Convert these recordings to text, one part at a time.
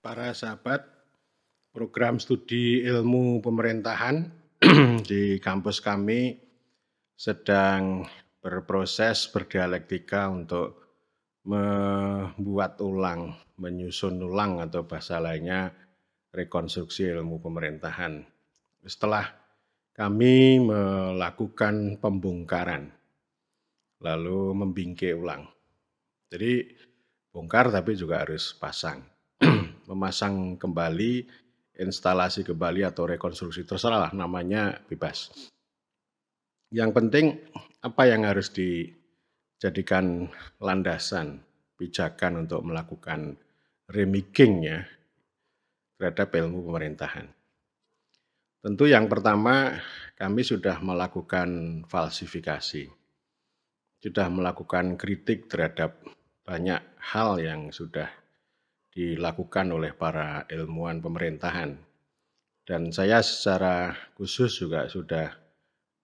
para sahabat program studi ilmu pemerintahan di kampus kami sedang berproses berdialektika untuk membuat ulang, menyusun ulang atau bahasa lainnya rekonstruksi ilmu pemerintahan. Setelah kami melakukan pembongkaran, lalu membingkai ulang. Jadi bongkar tapi juga harus pasang. Memasang kembali, instalasi kembali atau rekonstruksi, terserah namanya bebas. Yang penting apa yang harus dijadikan landasan, pijakan untuk melakukan remaking ya terhadap ilmu pemerintahan. Tentu yang pertama kami sudah melakukan falsifikasi, sudah melakukan kritik terhadap banyak hal yang sudah dilakukan oleh para ilmuwan pemerintahan. Dan saya secara khusus juga sudah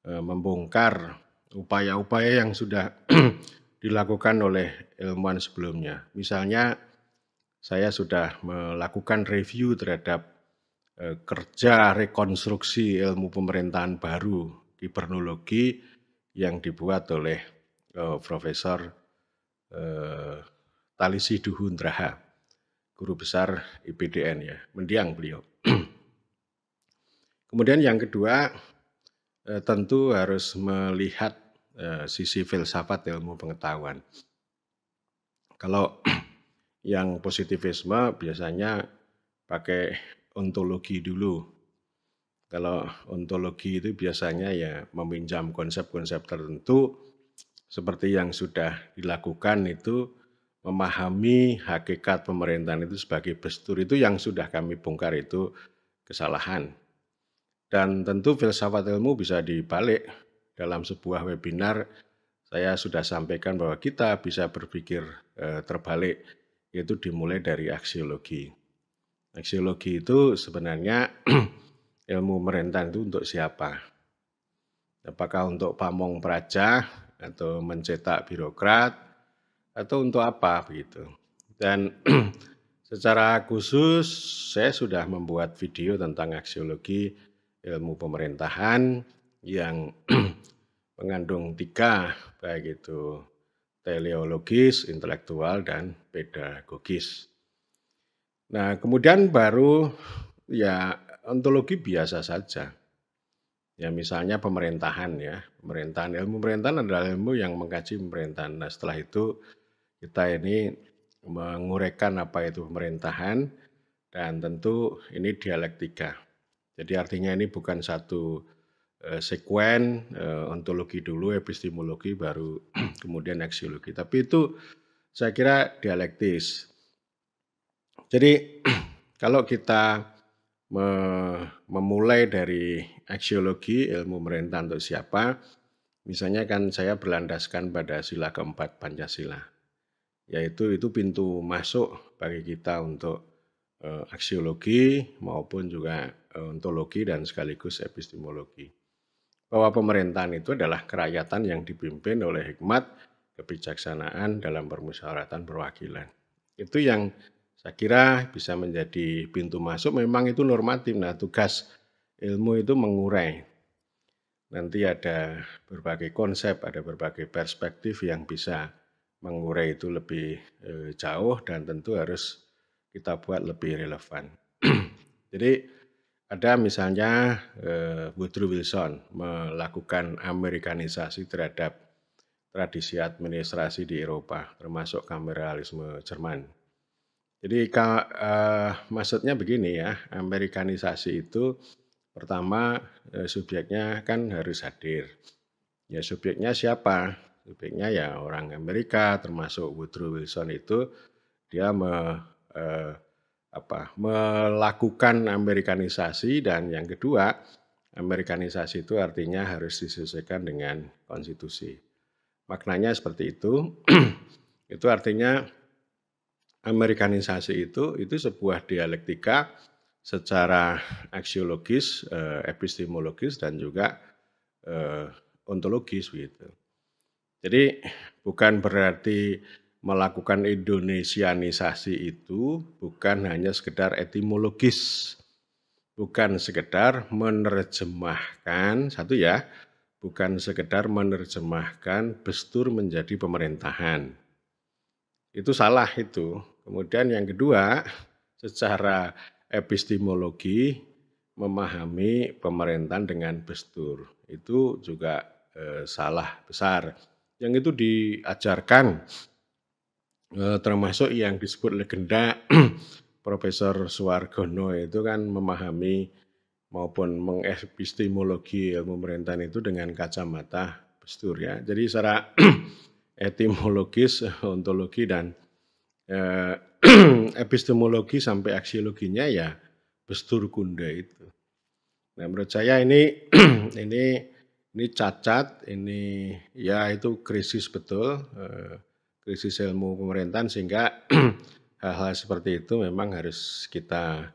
membongkar upaya-upaya yang sudah dilakukan oleh ilmuwan sebelumnya. Misalnya saya sudah melakukan review terhadap kerja rekonstruksi ilmu pemerintahan baru kibernologi yang dibuat oleh Profesor Talisi Duhundraha, guru besar IPDN ya, mendiang beliau. Kemudian yang kedua tentu harus melihat sisi filsafat ilmu pengetahuan. Kalau yang positivisme biasanya pakai ontologi dulu. Kalau ontologi itu biasanya ya meminjam konsep-konsep tertentu seperti yang sudah dilakukan itu, memahami hakikat pemerintahan itu sebagai gestur, itu yang sudah kami bongkar itu kesalahan. Dan tentu filsafat ilmu bisa dibalik. Dalam sebuah webinar saya sudah sampaikan bahwa kita bisa berpikir terbalik, yaitu dimulai dari aksiologi. Aksiologi itu sebenarnya ilmu pemerintahan itu untuk siapa? Apakah untuk pamong praja atau mencetak birokrat atau untuk apa begitu? Dan secara khusus saya sudah membuat video tentang aksiologi ilmu pemerintahan yang mengandung 3, baik itu teleologis, intelektual, dan pedagogis. Nah, kemudian baru ya ontologi biasa saja. Ya misalnya pemerintahan ya, pemerintahan, ilmu pemerintahan adalah ilmu yang mengkaji pemerintahan. Nah setelah itu kita ini menguraikan apa itu pemerintahan dan tentu ini dialektika. Jadi artinya ini bukan satu sekuen ontologi dulu, epistemologi baru kemudian aksiologi. Tapi itu saya kira dialektis. Jadi kalau kita memulai dari aksiologi ilmu pemerintahan untuk siapa, misalnya kan saya berlandaskan pada sila keempat Pancasila, yaitu itu pintu masuk bagi kita untuk aksiologi maupun juga ontologi dan sekaligus epistemologi. Bahwa pemerintahan itu adalah kerakyatan yang dipimpin oleh hikmat, kebijaksanaan dalam permusyawaratan perwakilan. Itu yang saya kira bisa menjadi pintu masuk, memang itu normatif. Nah tugas ilmu itu mengurai. Nanti ada berbagai konsep, ada berbagai perspektif yang bisa mengurai itu lebih jauh dan tentu harus kita buat lebih relevan. Jadi ada misalnya Woodrow Wilson melakukan Amerikanisasi terhadap tradisi administrasi di Eropa, termasuk kameralisme Jerman. Jadi maksudnya begini ya, Amerikanisasi itu pertama subjeknya kan harus hadir. Ya subjeknya siapa? Subjeknya ya orang Amerika, termasuk Woodrow Wilson itu dia melakukan Amerikanisasi, dan yang kedua Amerikanisasi itu artinya harus disesuaikan dengan konstitusi. Maknanya seperti itu. Itu artinya Amerikanisasi itu sebuah dialektika secara aksiologis, epistemologis dan juga ontologis gitu. Jadi bukan berarti melakukan Indonesianisasi itu bukan hanya sekedar etimologis, bukan sekedar menerjemahkan, satu ya, bukan sekedar menerjemahkan Bestur menjadi pemerintahan. Itu salah itu. Kemudian yang kedua, secara epistemologi memahami pemerintahan dengan Bestur. Itu juga salah besar. Yang itu diajarkan termasuk yang disebut legenda Profesor Suargono itu kan memahami maupun mengepistemologi ilmu pemerintahan itu dengan kacamata Bestur ya. Jadi secara etimologis, ontologi dan epistemologi sampai aksiologinya ya Bestur Kunda itu. Nah menurut saya ini ini cacat, ini ya itu krisis betul, krisis ilmu pemerintahan sehingga hal-hal seperti itu memang harus kita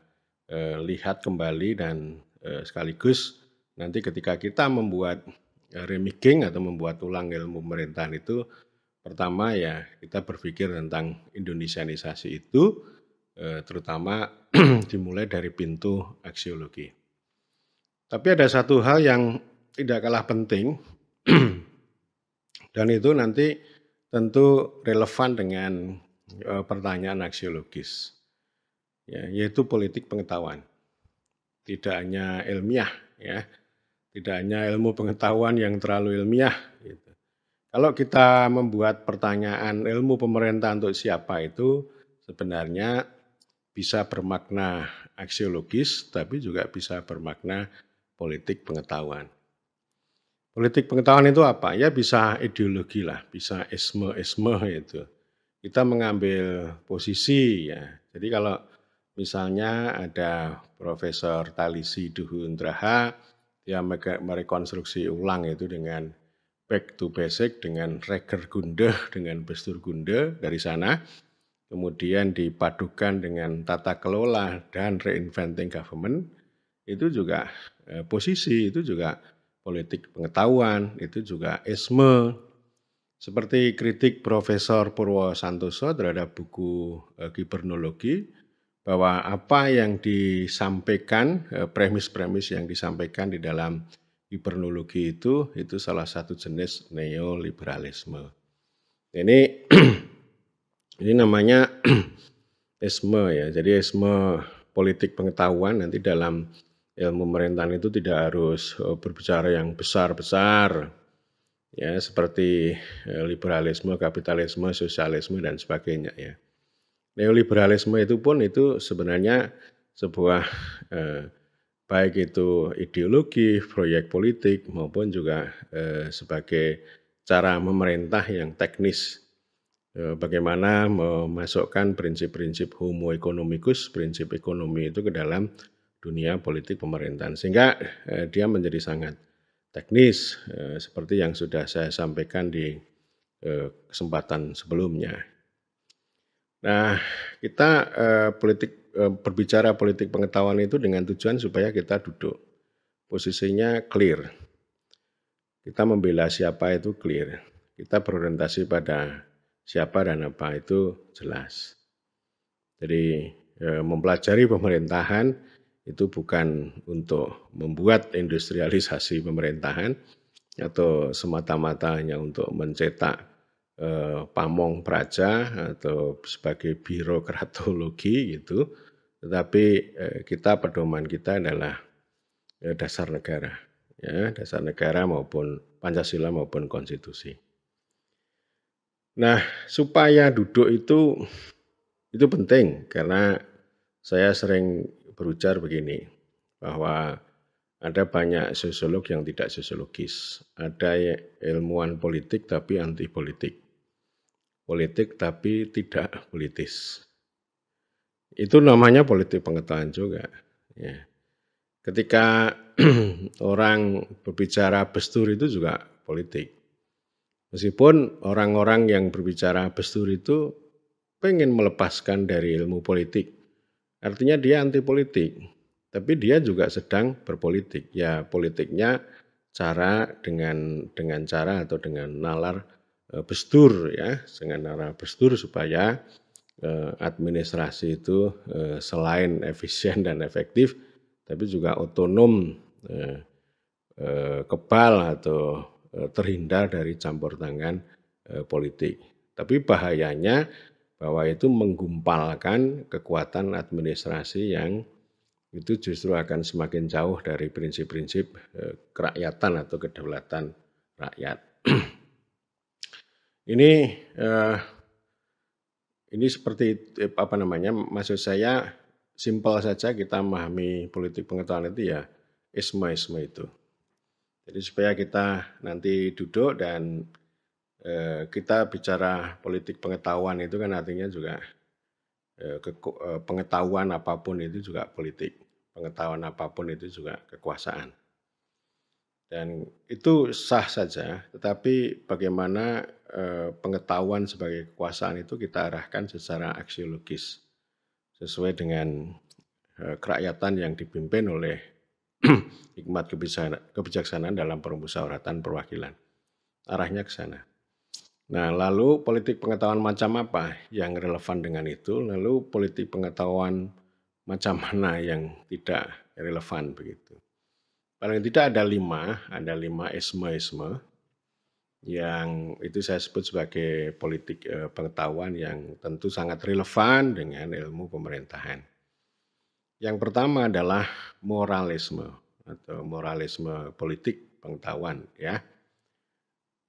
lihat kembali dan sekaligus nanti ketika kita membuat remaking atau membuat ulang ilmu pemerintahan itu pertama ya kita berpikir tentang Indonesianisasi itu terutama dimulai dari pintu aksiologi. Tapi ada satu hal yang tidak kalah penting dan itu nanti tentu relevan dengan pertanyaan aksiologis, ya, yaitu politik pengetahuan. Tidak hanya ilmiah, ya, tidak hanya ilmu pengetahuan yang terlalu ilmiah. Gitu. Kalau kita membuat pertanyaan ilmu pemerintah untuk siapa itu sebenarnya bisa bermakna aksiologis, tapi juga bisa bermakna politik pengetahuan. Politik pengetahuan itu apa? Ya bisa ideologi lah, bisa esme itu. Kita mengambil posisi ya. Jadi kalau misalnya ada Profesor Talisi Duhundraha, dia merekonstruksi ulang itu dengan back to basic, dengan Reger Gunde, dengan Bestur Gunde dari sana, kemudian dipadukan dengan tata kelola dan reinventing government, itu juga posisi, itu juga politik pengetahuan, itu juga esme. Seperti kritik Profesor Purwo Santoso terhadap buku Kibernologi, bahwa apa yang disampaikan, premis-premis yang disampaikan di dalam Kibernologi itu salah satu jenis neoliberalisme. Ini ini namanya esme ya, jadi esme politik pengetahuan nanti dalam ilmu pemerintahan itu tidak harus berbicara yang besar-besar, ya seperti liberalisme, kapitalisme, sosialisme dan sebagainya ya. Neoliberalisme itu pun itu sebenarnya sebuah baik itu ideologi, proyek politik maupun juga sebagai cara memerintah yang teknis. Bagaimana memasukkan prinsip-prinsip homo economicus, prinsip ekonomi itu ke dalam dunia politik pemerintahan. Sehingga dia menjadi sangat teknis seperti yang sudah saya sampaikan di kesempatan sebelumnya. Nah, kita berbicara politik pengetahuan itu dengan tujuan supaya kita duduk posisinya clear. Kita membela siapa itu clear. Kita berorientasi pada siapa dan apa itu jelas. Jadi mempelajari pemerintahan itu bukan untuk membuat industrialisasi pemerintahan atau semata-mata hanya untuk mencetak pamong praja atau sebagai birokratologi gitu, tetapi kita pedoman kita adalah dasar negara, ya dasar negara maupun Pancasila maupun konstitusi. Nah, supaya duduk itu penting karena saya sering berujar begini bahwa ada banyak sosiolog yang tidak sosiologis, ada ilmuwan politik tapi anti politik, politik tapi tidak politis. Itu namanya politik pengetahuan juga. Ya. Ketika orang berbicara Bestur itu juga politik. Meskipun orang-orang yang berbicara Bestur itu pengen melepaskan dari ilmu politik. Artinya dia anti politik. Tapi dia juga sedang berpolitik. Ya politiknya cara dengan cara atau dengan nalar bestur ya, dengan cara bestur supaya administrasi itu selain efisien dan efektif, tapi juga otonom, kebal atau terhindar dari campur tangan politik. Tapi bahayanya bahwa itu menggumpalkan kekuatan administrasi yang itu justru akan semakin jauh dari prinsip-prinsip kerakyatan atau kedaulatan rakyat. Ini seperti apa namanya? Maksud saya simpel saja kita memahami politik pengetahuan itu ya isme-isme itu. Jadi supaya kita nanti duduk dan kita bicara politik pengetahuan itu kan artinya juga pengetahuan apapun itu juga politik. Pengetahuan apapun itu juga kekuasaan. Dan itu sah saja, tetapi bagaimana pengetahuan sebagai kekuasaan itu kita arahkan secara aksiologis sesuai dengan kerakyatan yang dipimpin oleh hikmat kebijaksanaan dalam permusyawaratan perwakilan. Arahnya ke sana. Nah, lalu politik pengetahuan macam apa yang relevan dengan itu? Lalu politik pengetahuan macam mana yang tidak relevan begitu? Paling tidak ada 5 isme-isme yang itu saya sebut sebagai politik pengetahuan yang tentu sangat relevan dengan ilmu pemerintahan. Yang pertama adalah moralisme atau moralisme politik pengetahuan ya.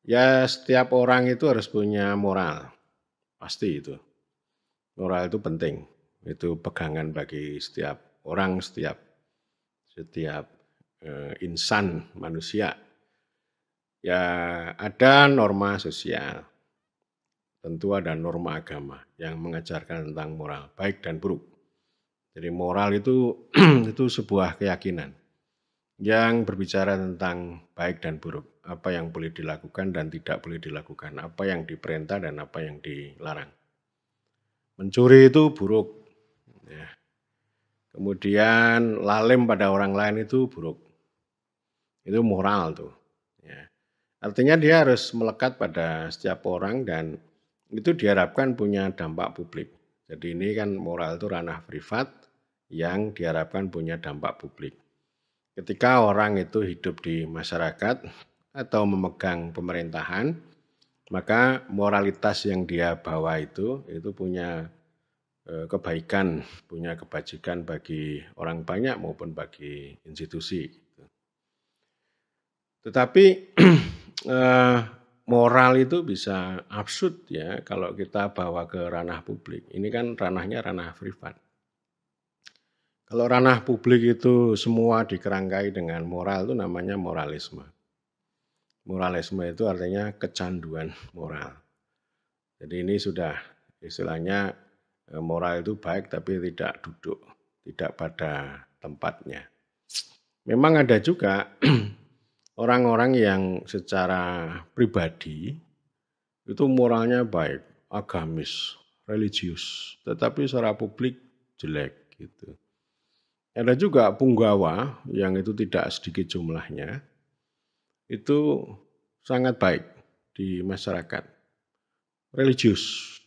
Ya setiap orang itu harus punya moral, pasti itu. Moral itu penting, itu pegangan bagi setiap orang, setiap insan manusia. Ya ada norma sosial, tentu ada norma agama yang mengajarkan tentang moral, baik dan buruk. Jadi moral itu itu sebuah keyakinan yang berbicara tentang baik dan buruk, apa yang boleh dilakukan dan tidak boleh dilakukan, apa yang diperintah dan apa yang dilarang. Mencuri itu buruk, ya. Kemudian lalim pada orang lain itu buruk, itu moral tuh. Ya. Artinya dia harus melekat pada setiap orang dan itu diharapkan punya dampak publik. Jadi ini kan moral itu ranah privat yang diharapkan punya dampak publik. Ketika orang itu hidup di masyarakat atau memegang pemerintahan, maka moralitas yang dia bawa itu punya kebaikan, punya kebajikan bagi orang banyak maupun bagi institusi. Tetapi moral itu bisa absurd ya kalau kita bawa ke ranah publik. Ini kan ranahnya ranah privat. Kalau ranah publik itu semua dikerangkai dengan moral itu namanya moralisme. Moralisme itu artinya kecanduan moral. Jadi ini sudah istilahnya moral itu baik tapi tidak duduk, tidak pada tempatnya. Memang ada juga orang-orang yang secara pribadi itu moralnya baik, agamis, religius, tetapi secara publik jelek gitu. Ada juga punggawa yang itu tidak sedikit jumlahnya, itu sangat baik di masyarakat, religius,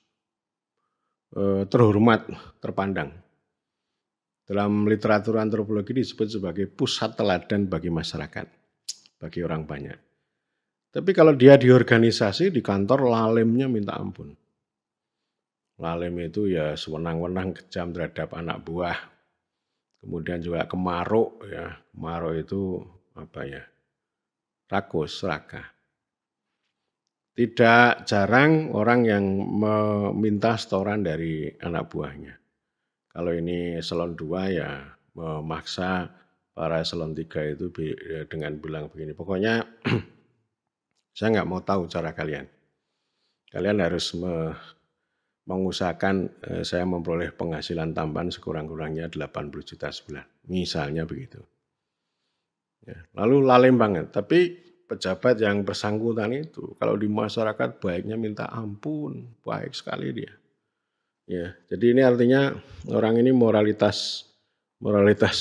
terhormat, terpandang. Dalam literatur antropologi disebut sebagai pusat teladan bagi masyarakat, bagi orang banyak. Tapi kalau dia di organisasi, di kantor, lalemnya minta ampun. Lalem itu ya sewenang-wenang kejam terhadap anak buah. Kemudian juga kemaruk ya, kemaruk itu apa ya, rakus, serakah. Tidak jarang orang yang meminta setoran dari anak buahnya. Kalau ini eselon 2 ya memaksa para eselon 3 itu dengan bilang begini, pokoknya saya nggak mau tahu cara kalian. Kalian harus mengusahakan saya memperoleh penghasilan tambahan sekurang-kurangnya 80 juta sebulan. Misalnya begitu. Ya, lalu lalem banget. Tapi pejabat yang bersangkutan itu kalau di masyarakat baiknya minta ampun. Baik sekali dia. Ya, jadi ini artinya orang ini moralitas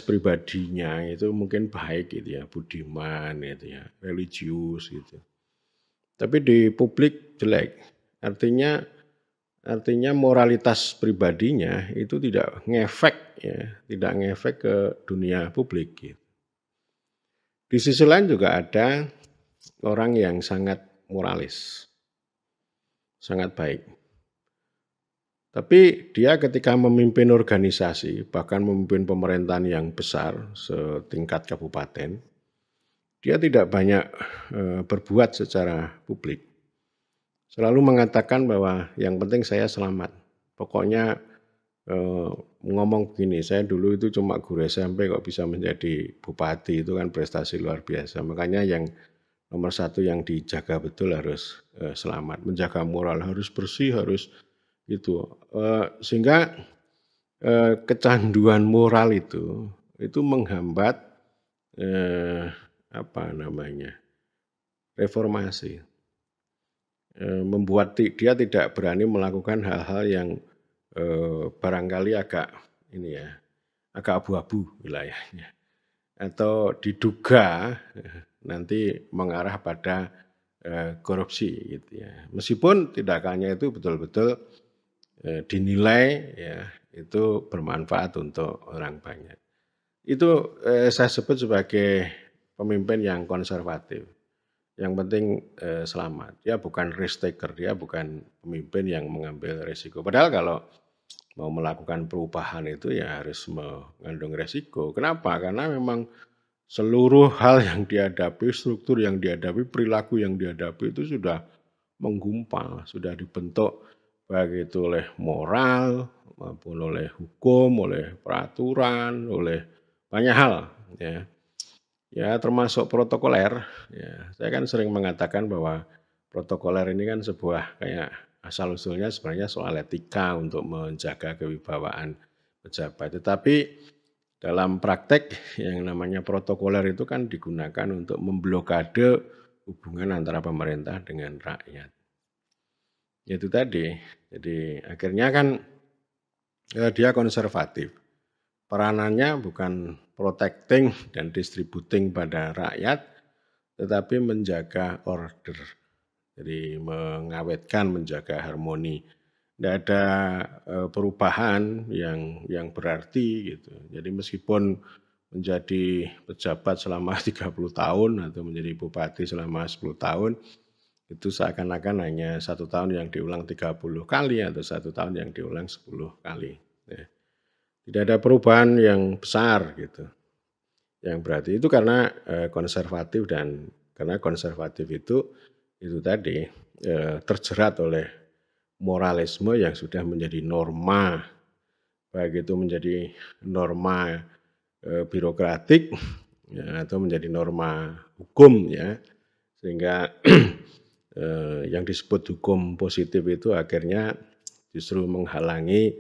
pribadinya itu mungkin baik gitu ya, budiman gitu ya, religius gitu. tapi di publik jelek. Artinya artinya moralitas pribadinya itu tidak ngefek ya, tidak ngefek ke dunia publik gitu. Di sisi lain juga ada orang yang sangat moralis, sangat baik. Tapi dia ketika memimpin organisasi, bahkan memimpin pemerintahan yang besar setingkat kabupaten, dia tidak banyak berbuat secara publik. Selalu mengatakan bahwa yang penting saya selamat. Pokoknya ngomong begini, saya dulu itu cuma guru SMP kok bisa menjadi bupati, itu kan prestasi luar biasa. Makanya yang nomor satu yang dijaga betul harus selamat, menjaga moral, harus bersih, harus itu. Sehingga kecanduan moral itu menghambat apa namanya reformasi, membuat dia tidak berani melakukan hal-hal yang barangkali agak ini ya, agak abu-abu wilayahnya, atau diduga nanti mengarah pada korupsi gitu ya. Meskipun tindakannya itu betul-betul dinilai ya itu bermanfaat untuk orang banyak. Itu saya sebut sebagai pemimpin yang konservatif. Yang penting selamat. Dia bukan risk taker, dia bukan pemimpin yang mengambil resiko. Padahal kalau mau melakukan perubahan itu ya harus mengandung resiko. Kenapa? Karena memang seluruh hal yang dihadapi, struktur yang dihadapi, perilaku yang dihadapi itu sudah menggumpal, sudah dibentuk baik itu oleh moral maupun oleh hukum, oleh peraturan, oleh banyak hal ya. Ya termasuk protokoler ya. Saya kan sering mengatakan bahwa protokoler ini kan sebuah kayak asal-usulnya sebenarnya soal etika untuk menjaga kewibawaan pejabat. Tetapi dalam praktek yang namanya protokoler itu kan digunakan untuk memblokade hubungan antara pemerintah dengan rakyat. Itu tadi. Jadi akhirnya kan dia konservatif. Peranannya bukan protecting dan distributing pada rakyat, tetapi menjaga order. Jadi mengawetkan, menjaga harmoni. Tidak ada perubahan yang berarti gitu. Jadi meskipun menjadi pejabat selama 30 tahun atau menjadi bupati selama 10 tahun, itu seakan-akan hanya 1 tahun yang diulang 30 kali atau 1 tahun yang diulang 10 kali. Ya. Tidak ada perubahan yang besar gitu. Yang berarti itu karena konservatif dan karena konservatif itu tadi terjerat oleh moralisme yang sudah menjadi norma, baik itu menjadi norma birokratik ya, atau menjadi norma hukum ya, sehingga yang disebut hukum positif itu akhirnya justru menghalangi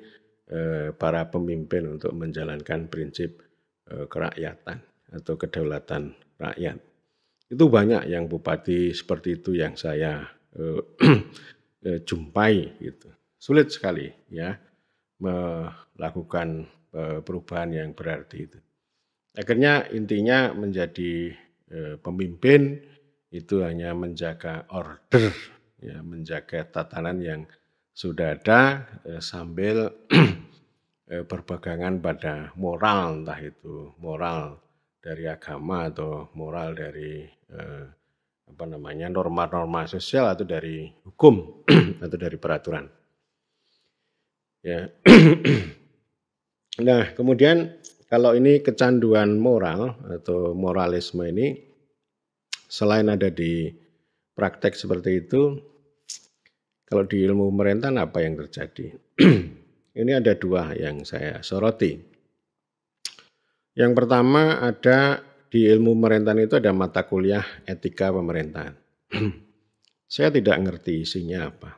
para pemimpin untuk menjalankan prinsip kerakyatan atau kedaulatan rakyat. Itu banyak yang bupati seperti itu yang saya jumpai gitu. Sulit sekali ya melakukan perubahan yang berarti itu. Akhirnya intinya menjadi pemimpin itu hanya menjaga order, ya, menjaga tatanan yang sudah ada sambil berpegangan pada moral, entah itu moral dari agama atau moral dari norma-norma sosial atau dari hukum atau dari peraturan. Ya. Nah, kemudian kalau ini kecanduan moral atau moralisme ini selain ada di praktek seperti itu, kalau di ilmu pemerintahan apa yang terjadi? Ini ada 2 yang saya soroti. Yang pertama ada di ilmu pemerintahan itu ada mata kuliah etika pemerintahan. Saya tidak ngerti isinya apa.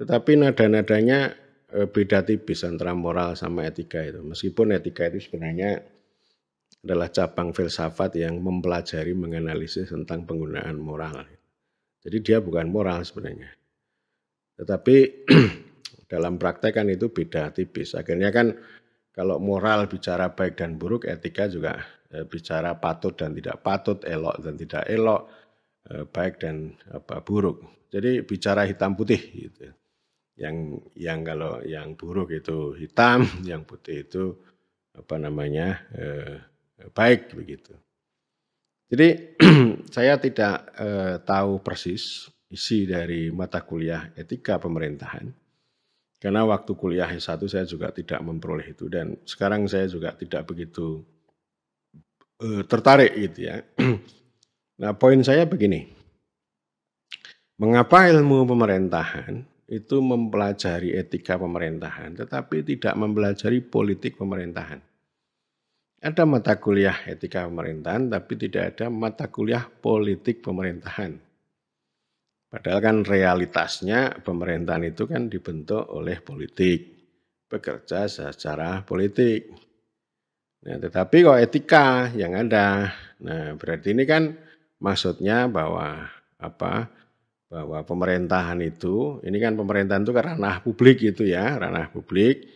Tetapi nada-nadanya beda tipis antara moral sama etika itu. Meskipun etika itu sebenarnya adalah cabang filsafat yang mempelajari menganalisis tentang penggunaan moral. Jadi dia bukan moral sebenarnya. Tetapi dalam praktek kan itu beda tipis. Akhirnya kan kalau moral bicara baik dan buruk, etika juga bicara patut dan tidak patut, elok dan tidak elok, baik dan buruk. Jadi bicara hitam putih gitu. Yang kalau yang buruk itu hitam, yang putih itu baik begitu. Jadi saya tidak tahu persis isi dari mata kuliah etika pemerintahan. Karena waktu kuliah S1 saya juga tidak memperoleh itu dan sekarang saya juga tidak begitu tertarik gitu ya. Nah, poin saya begini. Mengapa ilmu pemerintahan itu mempelajari etika pemerintahan tetapi tidak mempelajari politik pemerintahan? Ada mata kuliah etika pemerintahan tapi tidak ada mata kuliah politik pemerintahan. Padahal kan realitasnya pemerintahan itu kan dibentuk oleh politik, bekerja secara politik. Nah, tetapi kok etika yang ada. Nah, berarti ini kan maksudnya bahwa bahwa pemerintahan itu, ini kan pemerintahan itu kan ranah publik gitu ya, ranah publik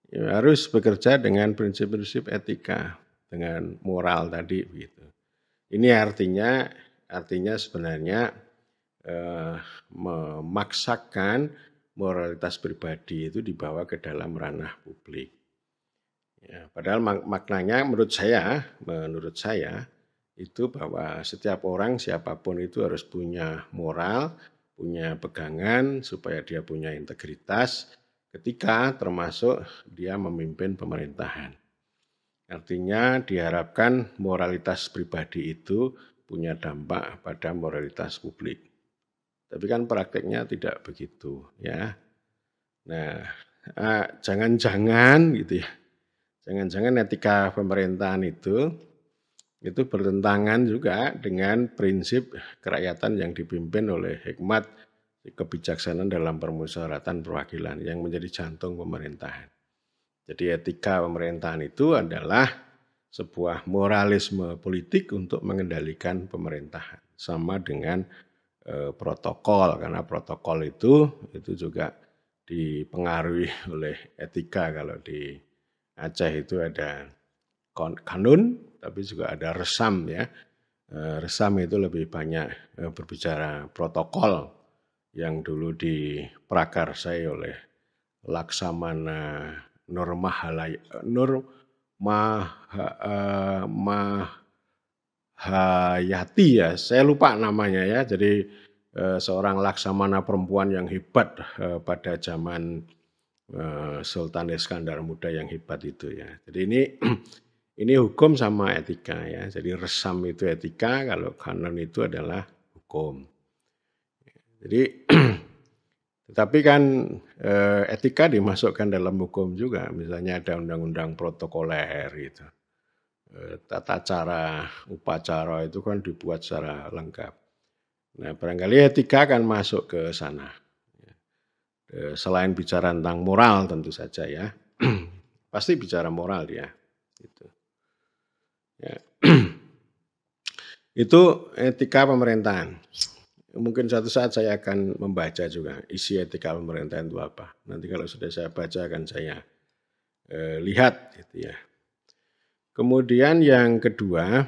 ya, harus bekerja dengan prinsip-prinsip etika, dengan moral tadi begitu. Ini artinya sebenarnya memaksakan moralitas pribadi itu dibawa ke dalam ranah publik. Ya, padahal maknanya menurut saya itu bahwa setiap orang siapapun itu harus punya moral, punya pegangan supaya dia punya integritas ketika termasuk dia memimpin pemerintahan. Artinya diharapkan moralitas pribadi itu punya dampak pada moralitas publik. Tapi kan prakteknya tidak begitu ya. Nah, jangan-jangan gitu ya. Jangan-jangan etika pemerintahan itu bertentangan juga dengan prinsip kerakyatan yang dipimpin oleh hikmat kebijaksanaan dalam permusyawaratan perwakilan yang menjadi jantung pemerintahan. Jadi etika pemerintahan itu adalah sebuah moralisme politik untuk mengendalikan pemerintahan. Sama dengan protokol, karena protokol itu juga dipengaruhi oleh etika. Kalau di Aceh itu ada kanun, tapi juga ada resam ya. Resam itu lebih banyak berbicara protokol yang dulu diprakarsai oleh Laksamana Nurmahayati ya, saya lupa namanya ya. Jadi seorang laksamana perempuan yang hebat pada zaman Sultan Iskandar Muda yang hebat itu ya. Jadi ini hukum sama etika ya. Jadi resam itu etika, kalau kanon itu adalah hukum. Jadi tetapi kan etika dimasukkan dalam hukum juga. Misalnya ada undang-undang protokoler gitu. Tata cara upacara itu kan dibuat secara lengkap. Nah, barangkali etika akan masuk ke sana. Selain bicara tentang moral tentu saja ya. Pasti bicara moral dia. Gitu. Ya. Itu etika pemerintahan. Mungkin suatu saat saya akan membaca juga isi etika pemerintahan itu apa. Nanti kalau sudah saya baca akan saya lihat gitu ya. Kemudian yang kedua,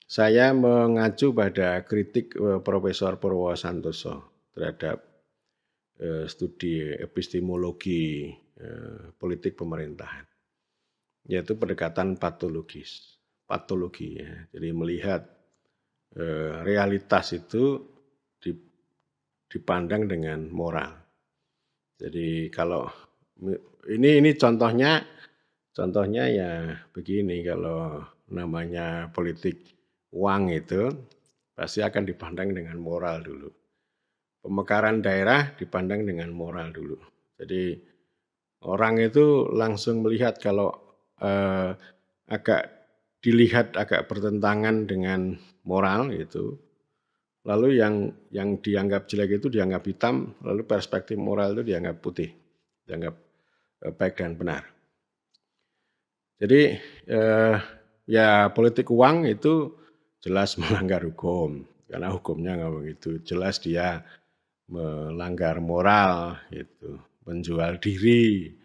saya mengacu pada kritik Profesor Purwo Santoso terhadap studi epistemologi politik pemerintahan, yaitu pendekatan patologi ya. Jadi melihat realitas itu dipandang dengan moral. Jadi kalau ini contohnya ya begini, kalau namanya politik uang itu pasti akan dipandang dengan moral dulu. Pemekaran daerah dipandang dengan moral dulu. Jadi orang itu langsung melihat kalau dilihat agak bertentangan dengan moral itu, lalu yang dianggap jelek itu dianggap hitam, lalu perspektif moral itu dianggap putih, dianggap baik dan benar. Jadi ya politik uang itu jelas melanggar hukum, karena hukumnya nggak begitu. Jelas dia melanggar moral, itu menjual diri,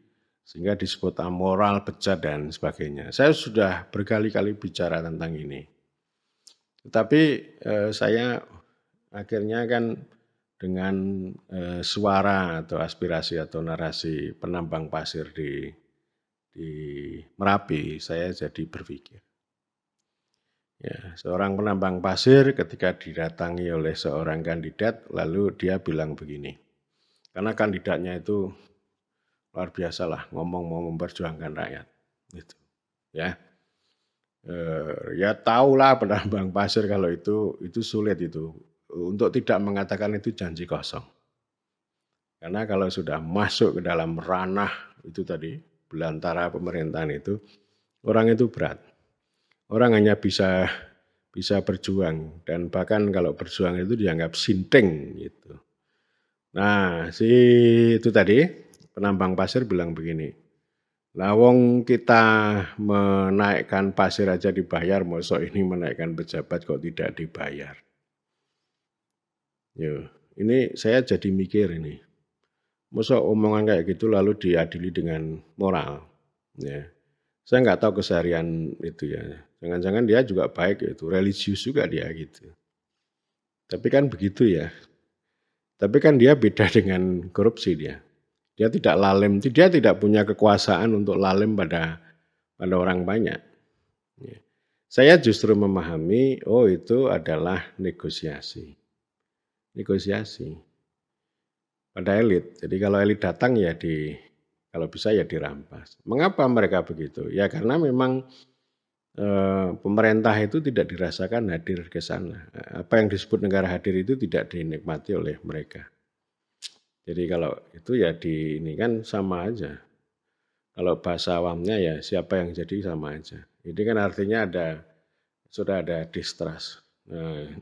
sehingga disebut amoral, bejat dan sebagainya. Saya sudah berkali-kali bicara tentang ini. Tetapi, saya akhirnya kan dengan, suara atau aspirasi atau narasi penambang pasir di Merapi, saya jadi berpikir, ya, seorang penambang pasir ketika didatangi oleh seorang kandidat, lalu dia bilang begini, karena kandidatnya itu luar biasa lah, ngomong mau memperjuangkan rakyat, gitu, ya. Ya tahulah penambang pasir kalau itu sulit itu, untuk tidak mengatakan itu janji kosong. Karena kalau sudah masuk ke dalam ranah itu tadi, belantara pemerintahan itu, orang itu berat. Orang hanya bisa berjuang dan bahkan kalau berjuang itu dianggap sinting gitu. Nah, itu tadi penambang pasir bilang begini, "Lah wong kita menaikkan pasir aja dibayar, mosok ini menaikkan pejabat kok tidak dibayar?" Yo, ini saya jadi mikir ini. Masa omongan kayak gitu lalu diadili dengan moral, ya. Saya nggak tahu keseharian itu ya, jangan-jangan dia juga baik itu, religius juga dia gitu. Tapi kan begitu ya, tapi kan dia beda dengan korupsi dia. Dia tidak lalem, dia tidak punya kekuasaan untuk lalem pada orang banyak. Ya. Saya justru memahami, oh itu adalah negosiasi. Negosiasi pada elit. Jadi kalau elit datang ya kalau bisa ya dirampas. Mengapa mereka begitu? Ya karena memang pemerintah itu tidak dirasakan hadir ke sana. Apa yang disebut negara hadir itu tidak dinikmati oleh mereka. Jadi kalau itu ya ini kan sama aja. Kalau bahasa awamnya ya siapa yang jadi sama aja. Ini kan artinya sudah ada distrust. Nah,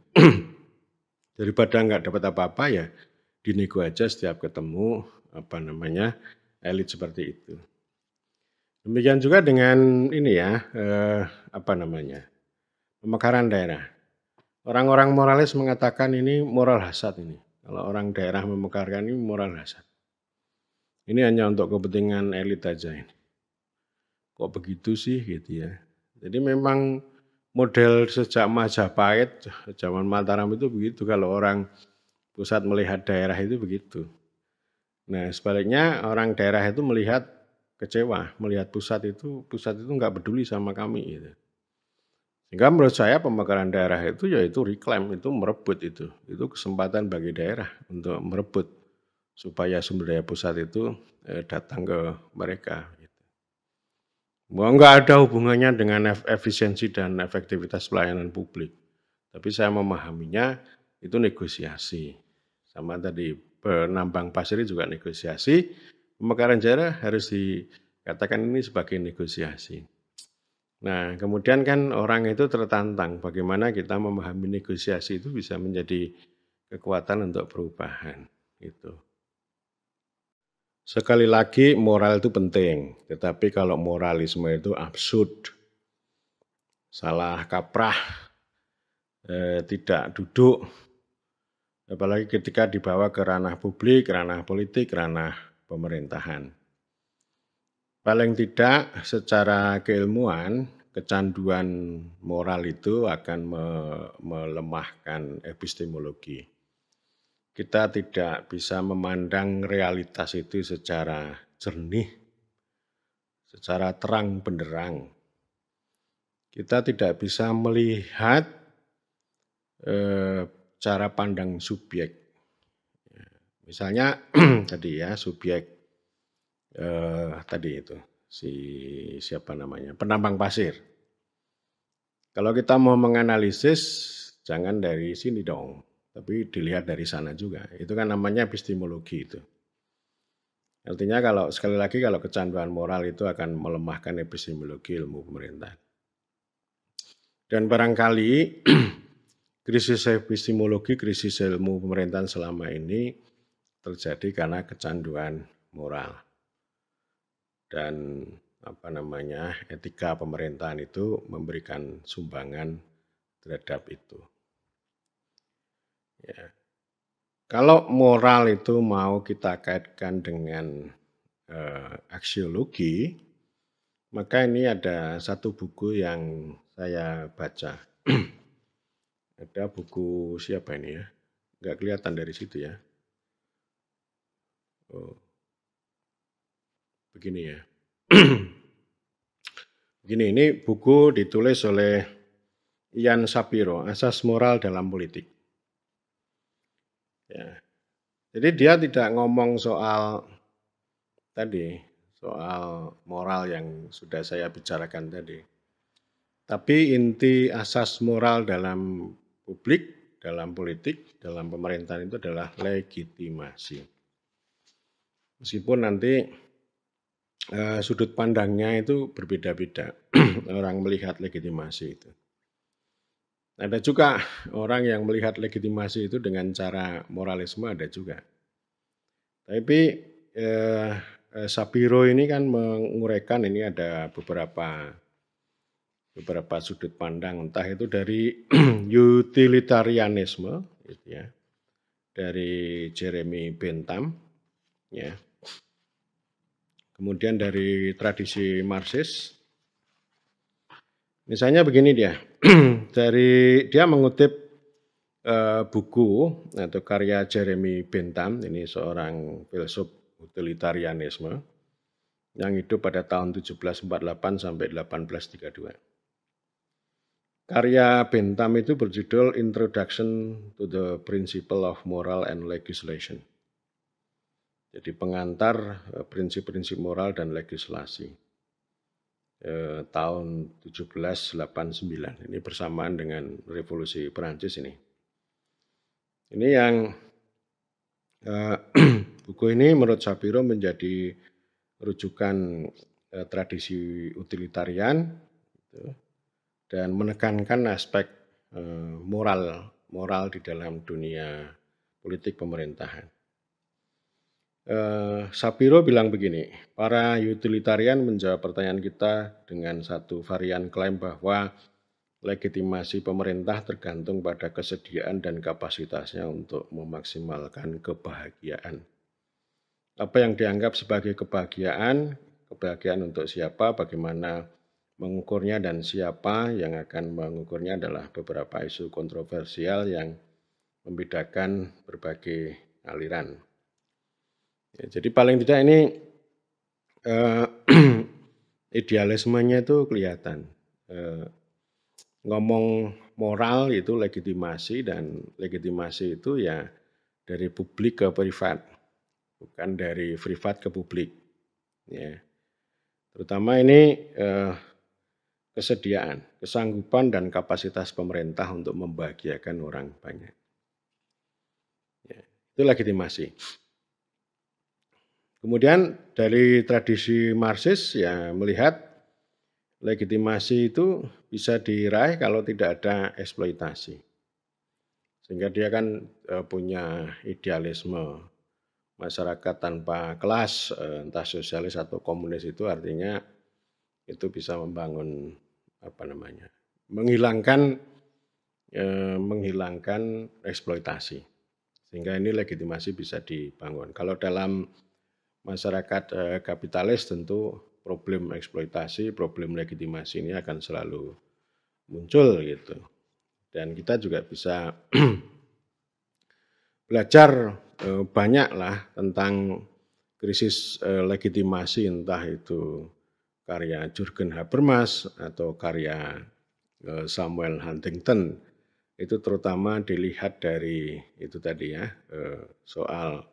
daripada nggak dapat apa-apa ya dinego aja setiap ketemu elit seperti itu. Demikian juga dengan ini ya pemekaran daerah. Orang-orang moralis mengatakan ini moral hasad ini. Kalau orang daerah memekarkan ini moral hasad. Ini hanya untuk kepentingan elit aja ini. Kok begitu sih gitu ya. Jadi memang model sejak Majapahit, zaman Mataram itu begitu. Kalau orang pusat melihat daerah itu begitu. Nah sebaliknya orang daerah itu melihat kecewa, melihat pusat itu nggak peduli sama kami gitu. Sehingga menurut saya pemekaran daerah itu yaitu reclaim, itu merebut itu kesempatan bagi daerah untuk merebut supaya sumber daya pusat itu datang ke mereka. Gitu. Nggak ada hubungannya dengan efisiensi dan efektivitas pelayanan publik, tapi saya memahaminya itu negosiasi. Sama tadi penambang pasir juga negosiasi, pemekaran daerah harus dikatakan ini sebagai negosiasi. Nah, kemudian kan orang itu tertantang bagaimana kita memahami negosiasi itu bisa menjadi kekuatan untuk perubahan. Itu. Sekali lagi moral itu penting, tetapi kalau moralisme itu absurd, salah kaprah, tidak duduk, apalagi ketika dibawa ke ranah publik, ranah politik, ranah pemerintahan. Paling tidak secara keilmuan, kecanduan moral itu akan melemahkan epistemologi. Kita tidak bisa memandang realitas itu secara jernih, secara terang benderang. Kita tidak bisa melihat cara pandang subjek. Misalnya tadi ya subjek tadi itu penambang pasir. Kalau kita mau menganalisis jangan dari sini dong, tapi dilihat dari sana juga. Itu kan namanya epistemologi itu. Artinya sekali lagi kalau kecanduan moral itu akan melemahkan epistemologi ilmu pemerintahan. Dan barangkali krisis epistemologi, krisis ilmu pemerintahan selama ini terjadi karena kecanduan moral. Dan etika pemerintahan itu memberikan sumbangan terhadap itu. Ya. Kalau moral itu mau kita kaitkan dengan aksiologi, maka ini ada satu buku yang saya baca. Ada buku siapa ini ya? Nggak kelihatan dari situ ya. Oh, begini ya. Begini, ini buku ditulis oleh Ian Shapiro, Asas Moral dalam Politik. Ya. Jadi dia tidak ngomong soal tadi, soal moral yang sudah saya bicarakan tadi. Tapi inti asas moral dalam publik, dalam politik, dalam pemerintahan itu adalah legitimasi. Meskipun nanti sudut pandangnya itu berbeda-beda, orang melihat legitimasi itu. Ada juga orang yang melihat legitimasi itu dengan cara moralisme, ada juga. Tapi Shapiro ini kan menguraikan ini ada beberapa sudut pandang, entah itu dari utilitarianisme, gitu ya, dari Jeremy Bentham, ya, kemudian dari tradisi Marxis. Misalnya begini dia, dia mengutip buku atau karya Jeremy Bentham, ini seorang filsuf utilitarianisme yang hidup pada tahun 1748 sampai 1832. Karya Bentham itu berjudul Introduction to the Principle of Moral and Legislation. Jadi pengantar prinsip-prinsip moral dan legislasi. Tahun 1789. Ini bersamaan dengan Revolusi Perancis ini. Ini yang buku ini menurut Shapiro menjadi rujukan tradisi utilitarian, gitu, dan menekankan aspek moral di dalam dunia politik pemerintahan. Shapiro bilang begini, para utilitarian menjawab pertanyaan kita dengan satu varian klaim bahwa legitimasi pemerintah tergantung pada kesediaan dan kapasitasnya untuk memaksimalkan kebahagiaan. Apa yang dianggap sebagai kebahagiaan untuk siapa, bagaimana mengukurnya, dan siapa yang akan mengukurnya adalah beberapa isu kontroversial yang membedakan berbagai aliran. Ya, jadi paling tidak ini idealismenya itu kelihatan. Ngomong moral itu legitimasi, dan legitimasi itu ya dari publik ke privat, bukan dari privat ke publik. Ya. Terutama ini kesediaan, kesanggupan dan kapasitas pemerintah untuk membahagiakan orang banyak. Ya, itu legitimasi. Kemudian dari tradisi Marxis ya melihat legitimasi itu bisa diraih kalau tidak ada eksploitasi. Sehingga dia kan punya idealisme masyarakat tanpa kelas, entah sosialis atau komunis, itu artinya itu bisa membangun menghilangkan eksploitasi. Sehingga ini legitimasi bisa dibangun. Kalau dalam masyarakat kapitalis tentu problem eksploitasi, problem legitimasi ini akan selalu muncul gitu. Dan kita juga bisa belajar banyaklah tentang krisis legitimasi, entah itu karya Jürgen Habermas atau karya Samuel Huntington. Itu terutama dilihat dari itu tadi ya, soal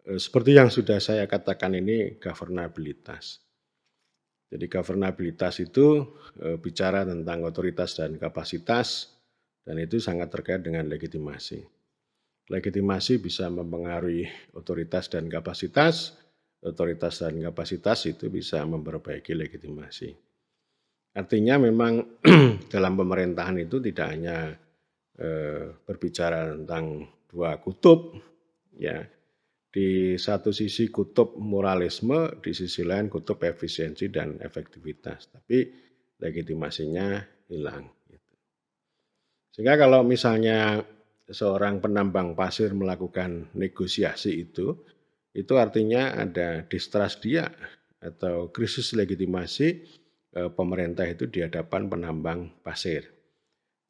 seperti yang sudah saya katakan ini governabilitas. Jadi governabilitas itu bicara tentang otoritas dan kapasitas, dan itu sangat terkait dengan legitimasi. Legitimasi bisa mempengaruhi otoritas dan kapasitas itu bisa memperbaiki legitimasi. Artinya memang dalam pemerintahan itu tidak hanya berbicara tentang dua kutub, ya. Di satu sisi kutub moralisme, di sisi lain kutub efisiensi dan efektivitas. Tapi legitimasinya hilang. Sehingga kalau misalnya seorang penambang pasir melakukan negosiasi itu artinya ada distrust dia atau krisis legitimasi pemerintah itu di hadapan penambang pasir.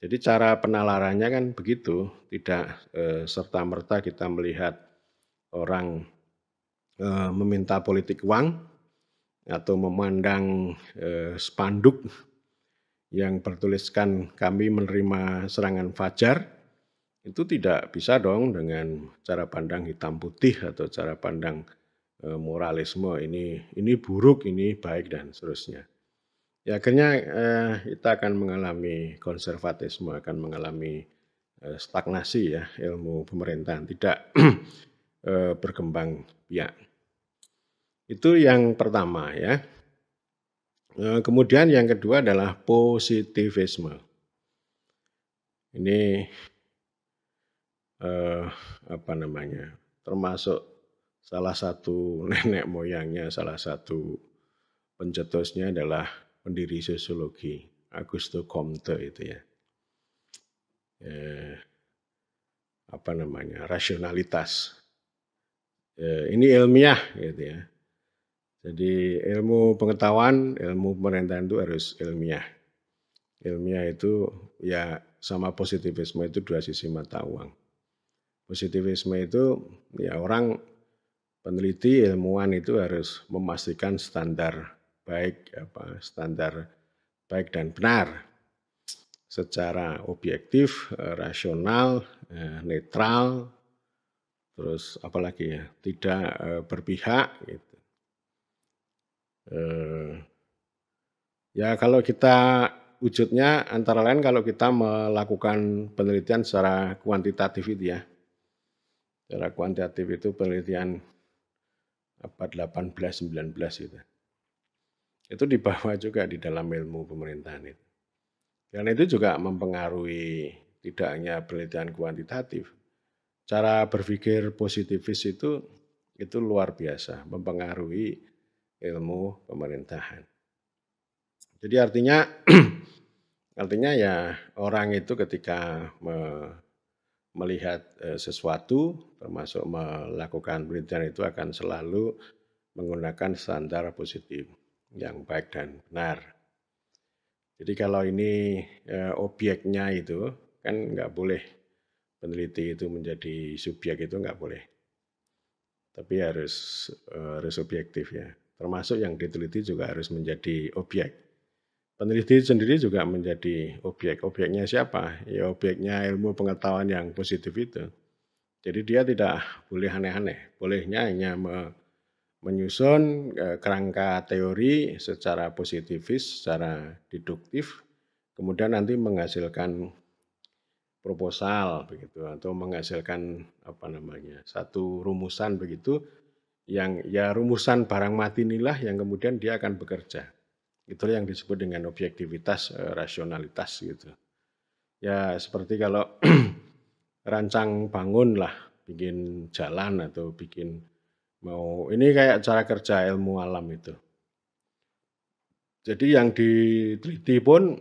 Jadi cara penalarannya kan begitu, tidak, serta-merta kita melihat orang, meminta politik uang atau memandang, spanduk yang bertuliskan kami menerima serangan fajar, itu tidak bisa dong dengan cara pandang hitam putih atau cara pandang, moralisme, ini buruk, ini baik dan seterusnya. Ya akhirnya, kita akan mengalami konservatisme, akan mengalami, stagnasi ya ilmu pemerintahan, tidak, berkembang biak. Itu yang pertama ya. Kemudian yang kedua adalah positivisme. Ini, eee, apa namanya, termasuk salah satu nenek moyangnya, salah satu pencetusnya adalah pendiri sosiologi, Auguste Comte itu ya. Apa namanya, rasionalitas. Ini ilmiah gitu ya. Jadi ilmu pengetahuan, ilmu pemerintahan itu harus ilmiah. Ilmiah itu ya sama positivisme itu dua sisi mata uang. Positivisme itu ya orang peneliti, ilmuwan itu harus memastikan standar baik standar baik dan benar secara objektif, rasional, netral, terus apalagi ya, tidak, berpihak gitu. Ya kalau kita wujudnya antara lain kalau kita melakukan penelitian secara kuantitatif itu ya. Secara kuantitatif itu penelitian 18, 19 itu. Itu dibawa juga di dalam ilmu pemerintahan itu. Dan itu juga mempengaruhi tidak hanya penelitian kuantitatif. Cara berpikir positivis itu luar biasa, mempengaruhi ilmu pemerintahan. Jadi artinya artinya ya orang itu ketika melihat sesuatu termasuk melakukan penelitian itu akan selalu menggunakan standar positif yang baik dan benar. Jadi kalau ini objeknya itu kan nggak boleh peneliti itu menjadi subjek itu nggak boleh. Tapi harus objektif ya. Termasuk yang diteliti juga harus menjadi objek. Peneliti sendiri juga menjadi objek. Objeknya siapa? Ya objeknya ilmu pengetahuan yang positif itu. Jadi dia tidak boleh aneh-aneh. Bolehnya hanya menyusun kerangka teori secara positifis, secara deduktif, kemudian nanti menghasilkan proposal begitu atau menghasilkan apa namanya satu rumusan begitu yang ya rumusan barang mati inilah yang kemudian dia akan bekerja. Itu yang disebut dengan objektivitas, rasionalitas gitu. Ya seperti kalau rancang bangun lah, bikin jalan atau bikin ini kayak cara kerja ilmu alam itu. Jadi yang diteliti pun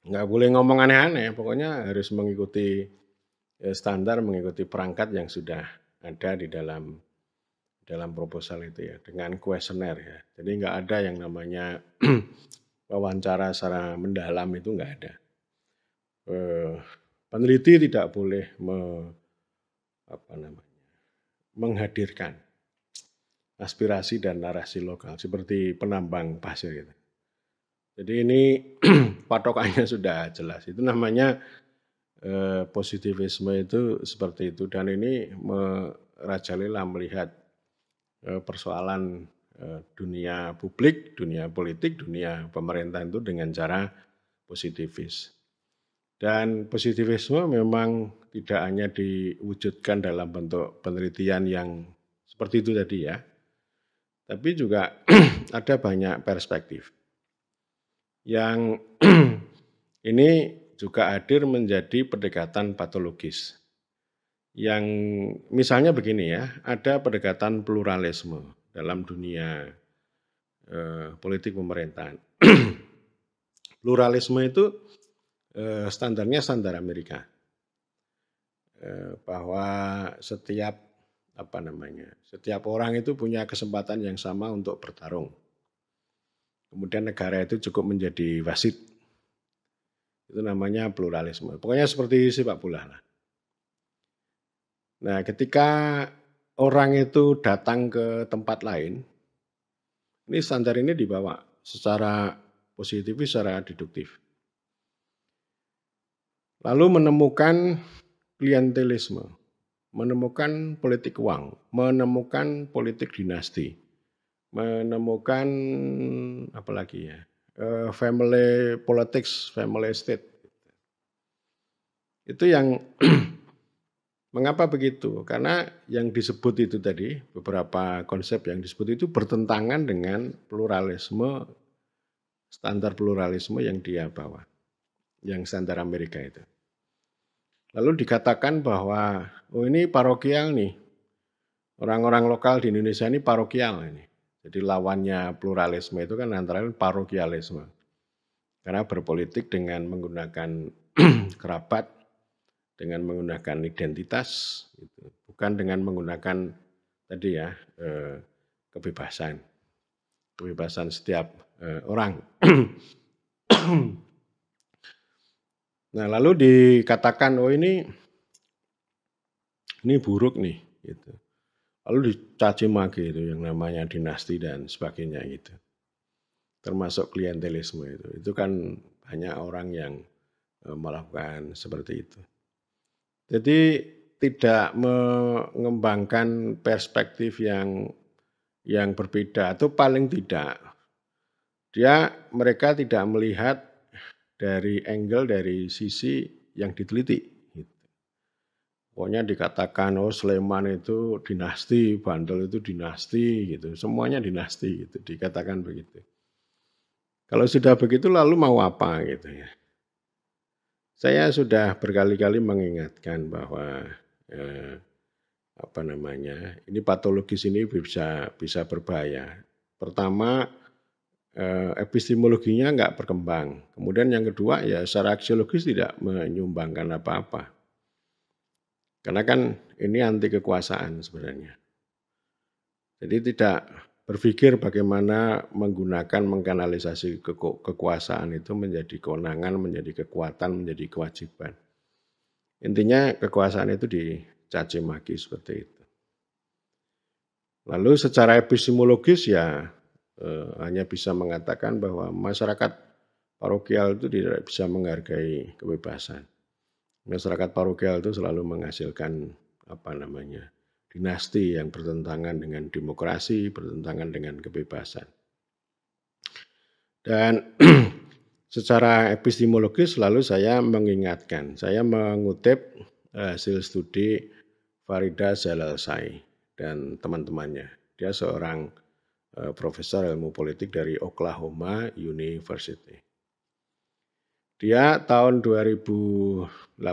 nggak boleh ngomong aneh-aneh, pokoknya harus mengikuti standar, mengikuti perangkat yang sudah ada di dalam proposal itu ya, dengan kuesioner ya. Jadi nggak ada yang namanya wawancara secara mendalam itu nggak ada. Peneliti tidak boleh menghadirkan aspirasi dan narasi lokal seperti penambang pasir itu. Jadi ini patokannya sudah jelas. Itu namanya positivisme itu seperti itu dan ini merajalela melihat persoalan dunia publik, dunia politik, dunia pemerintahan itu dengan cara positivis. Dan positivisme memang tidak hanya diwujudkan dalam bentuk penelitian yang seperti itu tadi ya, tapi juga ada banyak perspektif. Yang ini juga hadir menjadi pendekatan patologis. Yang misalnya begini ya, ada pendekatan pluralisme dalam dunia politik pemerintahan. Pluralisme itu standarnya standar Amerika. Bahwa setiap setiap orang itu punya kesempatan yang sama untuk bertarung. Kemudian negara itu cukup menjadi wasit. Itu namanya pluralisme. Pokoknya seperti sepak bola lah. Nah, ketika orang itu datang ke tempat lain, ini standar ini dibawa secara positifis, secara deduktif. Lalu menemukan klientelisme, menemukan politik uang, menemukan politik dinasti, menemukan apa lagi ya, family politics, family state. Itu yang mengapa begitu? Karena yang disebut itu tadi, beberapa konsep yang disebut itu bertentangan dengan pluralisme, standar pluralisme yang dia bawa, yang standar Amerika itu. Lalu dikatakan bahwa, oh ini parokial nih, orang-orang lokal di Indonesia ini parokial ini. Jadi lawannya pluralisme itu kan antara lain parokialisme. Karena berpolitik dengan menggunakan kerabat, dengan menggunakan identitas, gitu. Bukan dengan menggunakan tadi ya kebebasan, kebebasan setiap orang. Nah, lalu dikatakan, oh ini buruk nih, gitu. Lalu dicaci maki itu yang namanya dinasti dan sebagainya gitu. Termasuk klientelisme itu. Itu kan banyak orang yang melakukan seperti itu. Jadi tidak mengembangkan perspektif yang berbeda atau paling tidak mereka tidak melihat dari angle, dari sisi yang diteliti. Gitu. Pokoknya dikatakan, oh Sleman itu dinasti, Bantul itu dinasti, gitu. Semuanya dinasti, gitu. Dikatakan begitu. Kalau sudah begitu lalu mau apa, gitu ya. Saya sudah berkali-kali mengingatkan bahwa ini patologis ini bisa berbahaya. Pertama, epistemologinya nggak berkembang. Kemudian yang kedua ya secara aksiologis tidak menyumbangkan apa-apa. Karena kan ini anti kekuasaan sebenarnya. Jadi tidak berpikir bagaimana menggunakan mengkanalisasi kekuasaan itu menjadi kewenangan, menjadi kekuatan, menjadi kewajiban. Intinya kekuasaan itu dicaci maki seperti itu. Lalu secara epistemologis ya hanya bisa mengatakan bahwa masyarakat parokial itu tidak bisa menghargai kebebasan. Masyarakat parokial itu selalu menghasilkan dinasti yang bertentangan dengan demokrasi, bertentangan dengan kebebasan. Dan secara epistemologis selalu saya mengingatkan, saya mengutip hasil studi Farida Zalalsai dan teman-temannya. Dia seorang profesor ilmu politik dari Oklahoma University. Dia tahun 2018-2019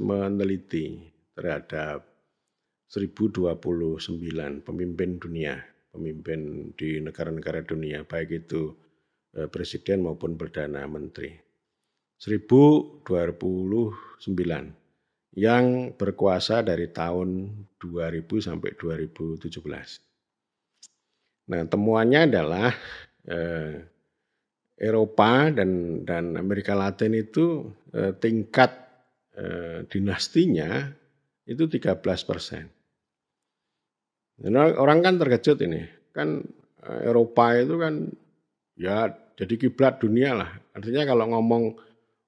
meneliti terhadap 1029 pemimpin dunia, pemimpin di negara-negara dunia, baik itu presiden maupun perdana menteri. 1029 yang berkuasa dari tahun 2000 sampai 2017. Nah, temuannya adalah Eropa dan Amerika Latin itu tingkat dinastinya itu 13%. Orang kan terkejut ini, kan Eropa itu kan ya jadi kiblat dunia lah. Artinya kalau ngomong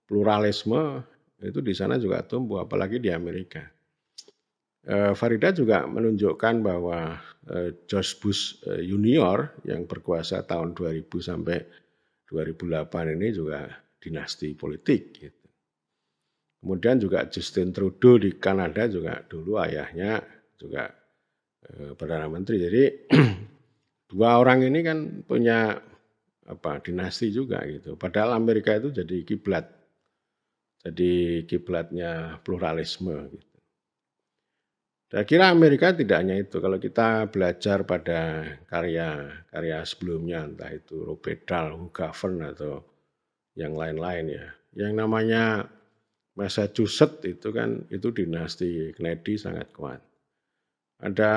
pluralisme itu di sana juga tumbuh, apalagi di Amerika. Farida juga menunjukkan bahwa George Bush Junior yang berkuasa tahun 2000 sampai 2008 ini juga dinasti politik. Gitu. Kemudian juga Justin Trudeau di Kanada juga dulu ayahnya juga Perdana Menteri. Jadi dua orang ini kan punya dinasti juga gitu. Padahal Amerika itu jadi kiblat. Jadi kiblatnya pluralisme gitu. Saya kira Amerika tidak hanya itu. Kalau kita belajar pada karya sebelumnya, entah itu Robert Dahl, Who Govern atau yang lain-lain ya. Yang namanya Massachusetts itu kan itu dinasti Kennedy sangat kuat. Ada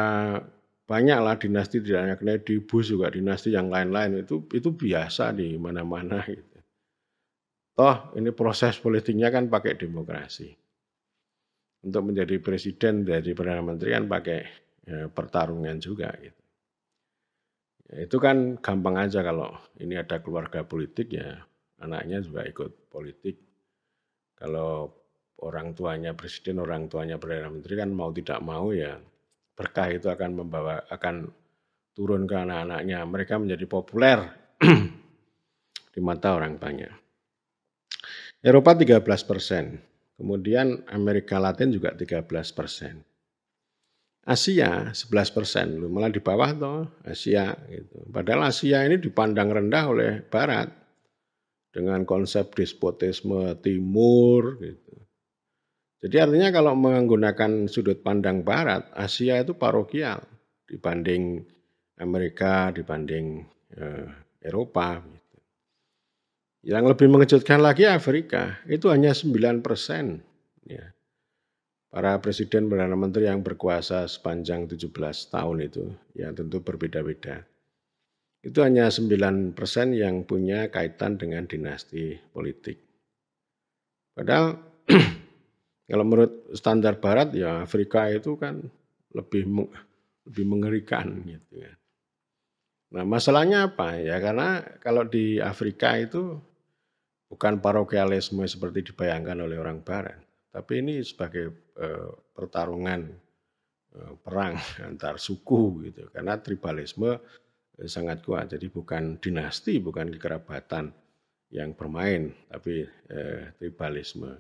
banyaklah dinasti tidak hanya Kennedy, Bush juga dinasti yang lain-lain itu biasa di mana-mana gitu. Toh ini proses politiknya kan pakai demokrasi. Untuk menjadi presiden, dari perdana menteri kan pakai pertarungan juga gitu. Ya, itu kan gampang aja kalau ini ada keluarga politik ya anaknya juga ikut politik. Kalau orang tuanya presiden, orang tuanya perdana menteri kan mau tidak mau ya berkah itu akan turun ke anak-anaknya. Mereka menjadi populer di mata orang banyak. Eropa 13%, kemudian Amerika Latin juga 13%. Asia 11%, malah di bawah toh Asia gitu. Padahal Asia ini dipandang rendah oleh Barat dengan konsep despotisme Timur gitu. Jadi artinya kalau menggunakan sudut pandang Barat, Asia itu parokial dibanding Amerika, dibanding Eropa. Gitu. Yang lebih mengejutkan lagi Afrika, itu hanya 9%. Ya. Para presiden perdana menteri yang berkuasa sepanjang 17 tahun itu, ya tentu berbeda-beda. Itu hanya 9% yang punya kaitan dengan dinasti politik. Padahal kalau menurut standar Barat ya Afrika itu kan lebih mengerikan gitu ya. Nah masalahnya apa ya, karena kalau di Afrika itu bukan parokialisme seperti dibayangkan oleh orang Barat, tapi ini sebagai pertarungan perang antar suku gitu, karena tribalisme sangat kuat. Jadi bukan dinasti, bukan kekerabatan yang bermain, tapi tribalisme.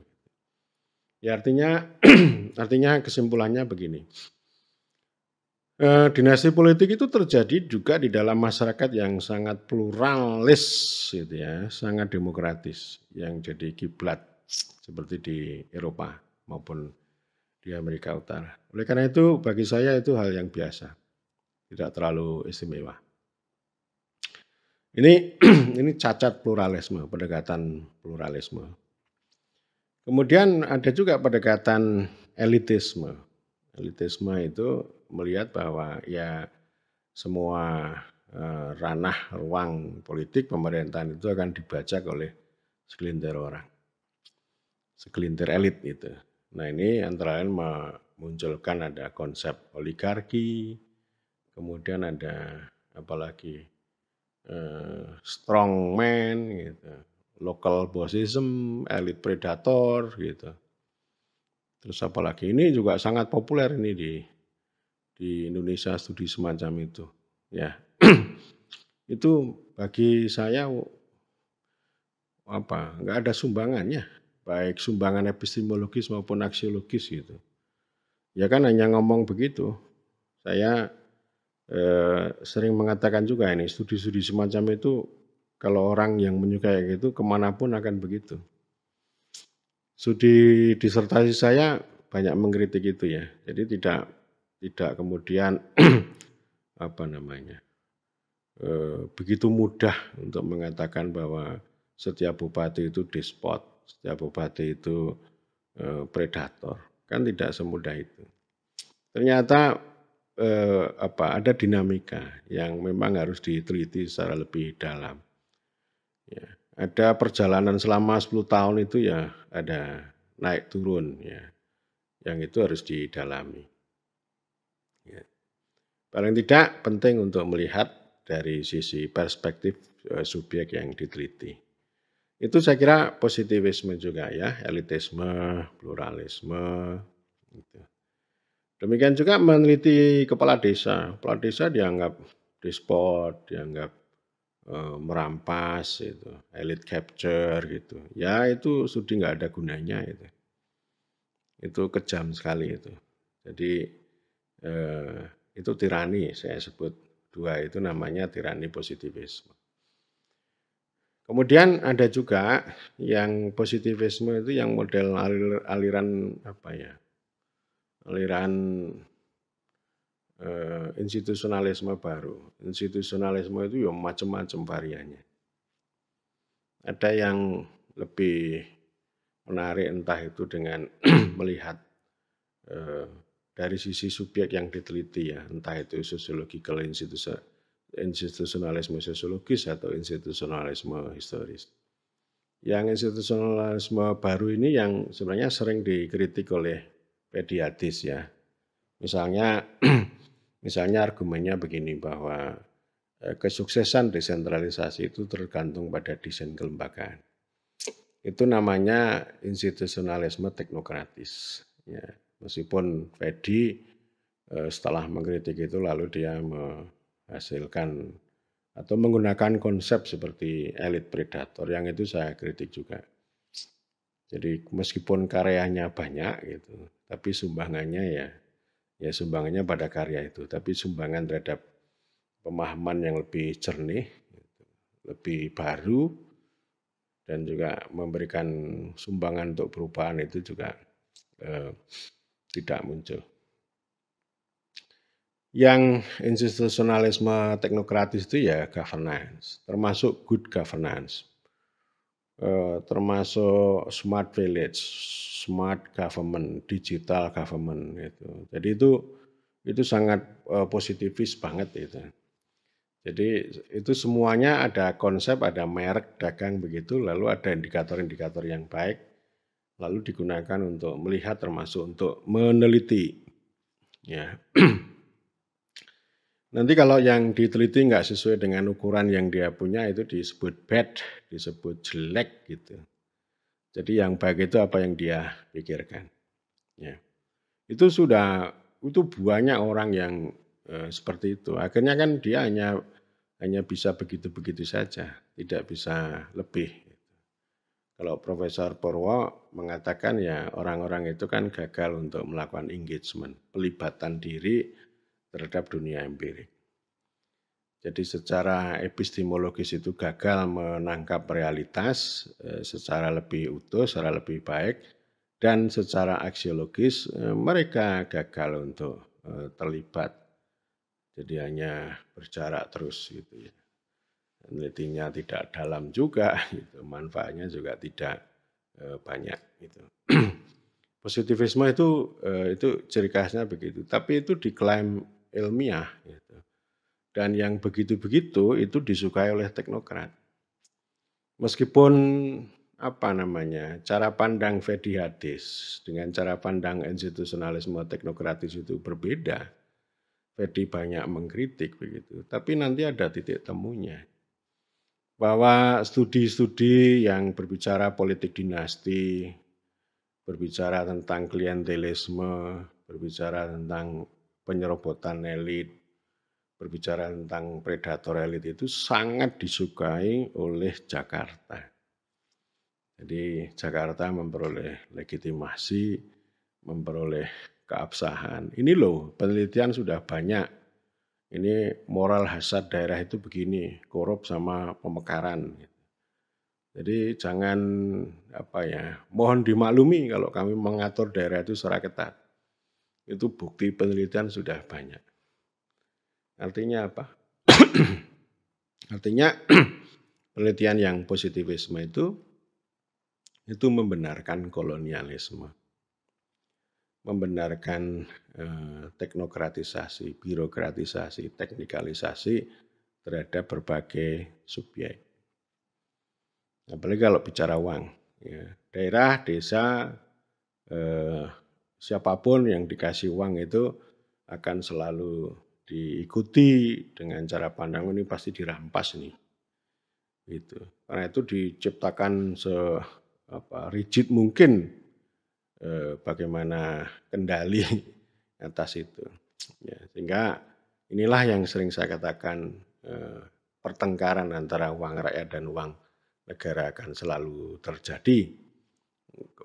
Ya artinya artinya kesimpulannya begini. Dinasti politik itu terjadi juga di dalam masyarakat yang sangat pluralis gitu ya, sangat demokratis yang jadi kiblat seperti di Eropa maupun di Amerika Utara. Oleh karena itu bagi saya itu hal yang biasa, tidak terlalu istimewa. Ini ini cacat pluralisme, pendekatan pluralisme. Kemudian ada juga pendekatan elitisme. Elitisme itu melihat bahwa ya semua ranah ruang politik pemerintahan itu akan dibajak oleh segelintir orang, segelintir elit itu. Nah ini antara lain memunculkan ada konsep oligarki, kemudian ada apalagi strong man gitu, local bossism, elite predator gitu. Terus apalagi ini juga sangat populer ini di Indonesia studi semacam itu. Ya, itu bagi saya nggak ada sumbangannya, baik sumbangan epistemologis maupun aksiologis gitu. Ya kan hanya ngomong begitu. Saya sering mengatakan juga ini studi-studi semacam itu kalau orang yang menyukai gitu kemanapun akan begitu. Studi disertasi saya banyak mengkritik itu ya. Jadi tidak kemudian begitu mudah untuk mengatakan bahwa setiap bupati itu despot, setiap bupati itu predator. Kan tidak semudah itu. Ternyata ada dinamika yang memang harus diteliti secara lebih dalam. Ya, ada perjalanan selama 10 tahun itu ya ada naik turun ya, yang itu harus didalami. Ya. Paling tidak penting untuk melihat dari sisi perspektif subjek yang diteliti. Itu saya kira positivisme juga ya, elitisme, pluralisme. Gitu. Demikian juga meneliti kepala desa. Kepala desa dianggap despot, dianggap merampas, itu, elite capture gitu. Ya itu studi nggak ada gunanya itu. Itu kejam sekali itu. Jadi itu tirani saya sebut dua itu namanya tirani positivisme. Kemudian ada juga yang positivisme itu yang model aliran aliran institusionalisme baru. Institusionalisme itu ya macam-macam variannya. Ada yang lebih menarik entah itu dengan melihat dari sisi subjek yang diteliti ya, entah itu sociological institusionalisme sosiologis atau institusionalisme historis. Yang institusionalisme baru ini yang sebenarnya sering dikritik oleh Pediatis ya. Misalnya misalnya argumennya begini bahwa kesuksesan desentralisasi itu tergantung pada desain kelembagaan. Itu namanya institusionalisme teknokratis. Ya, meskipun Fedi setelah mengkritik itu lalu dia menghasilkan atau menggunakan konsep seperti elit predator yang itu saya kritik juga. Jadi meskipun karyanya banyak gitu, tapi sumbangannya ya sumbangannya pada karya itu, tapi sumbangan terhadap pemahaman yang lebih jernih, lebih baru, dan juga memberikan sumbangan untuk perubahan itu juga tidak muncul. Yang institusionalisme teknokratis itu ya governance, termasuk good governance, termasuk smart village, smart government, digital government gitu. Jadi itu sangat positifis banget itu. Jadi itu semuanya ada konsep, ada merek dagang begitu, lalu ada indikator-indikator yang baik, lalu digunakan untuk melihat termasuk untuk meneliti. Ya. Nanti kalau yang diteliti nggak sesuai dengan ukuran yang dia punya itu disebut bad, disebut jelek gitu. Jadi yang baik itu apa yang dia pikirkan. Ya. Itu banyak orang yang seperti itu. Akhirnya kan dia hanya bisa begitu-begitu saja, tidak bisa lebih. Kalau Profesor Purwo mengatakan ya orang-orang itu kan gagal untuk melakukan engagement, pelibatan diri terhadap dunia empirik. Jadi secara epistemologis itu gagal menangkap realitas secara lebih utuh, secara lebih baik, dan secara aksiologis mereka gagal untuk terlibat. Jadi hanya berjarak terus gitu ya. Penelitinya tidak dalam juga, gitu. Manfaatnya juga tidak banyak. Gitu. Positivisme itu ciri khasnya begitu, tapi itu diklaim ilmiah. Gitu. Dan yang begitu-begitu itu disukai oleh teknokrat. Meskipun cara pandang Fedi Hadis dengan cara pandang institusionalisme teknokratis itu berbeda. Fedi banyak mengkritik begitu, tapi nanti ada titik temunya. Bahwa studi-studi yang berbicara politik dinasti, berbicara tentang klientelisme, berbicara tentang penyerobotan elit, berbicara tentang predator elit itu sangat disukai oleh Jakarta. Jadi Jakarta memperoleh legitimasi, memperoleh keabsahan. Ini loh, penelitian sudah banyak. Ini moral hasad daerah itu begini, korup sama pemekaran. Jadi jangan mohon dimaklumi kalau kami mengatur daerah itu secara ketat. Itu bukti penelitian sudah banyak. Artinya apa? Artinya penelitian yang positivisme itu membenarkan kolonialisme, membenarkan teknokratisasi, birokratisasi, teknikalisasi terhadap berbagai subjek. Apalagi kalau bicara uang, ya, daerah, desa, siapapun yang dikasih uang itu akan selalu diikuti dengan cara pandang ini pasti dirampas nih. Gitu. Karena itu diciptakan rigid mungkin bagaimana kendali atas itu. Ya, sehingga inilah yang sering saya katakan pertengkaran antara uang rakyat dan uang negara akan selalu terjadi.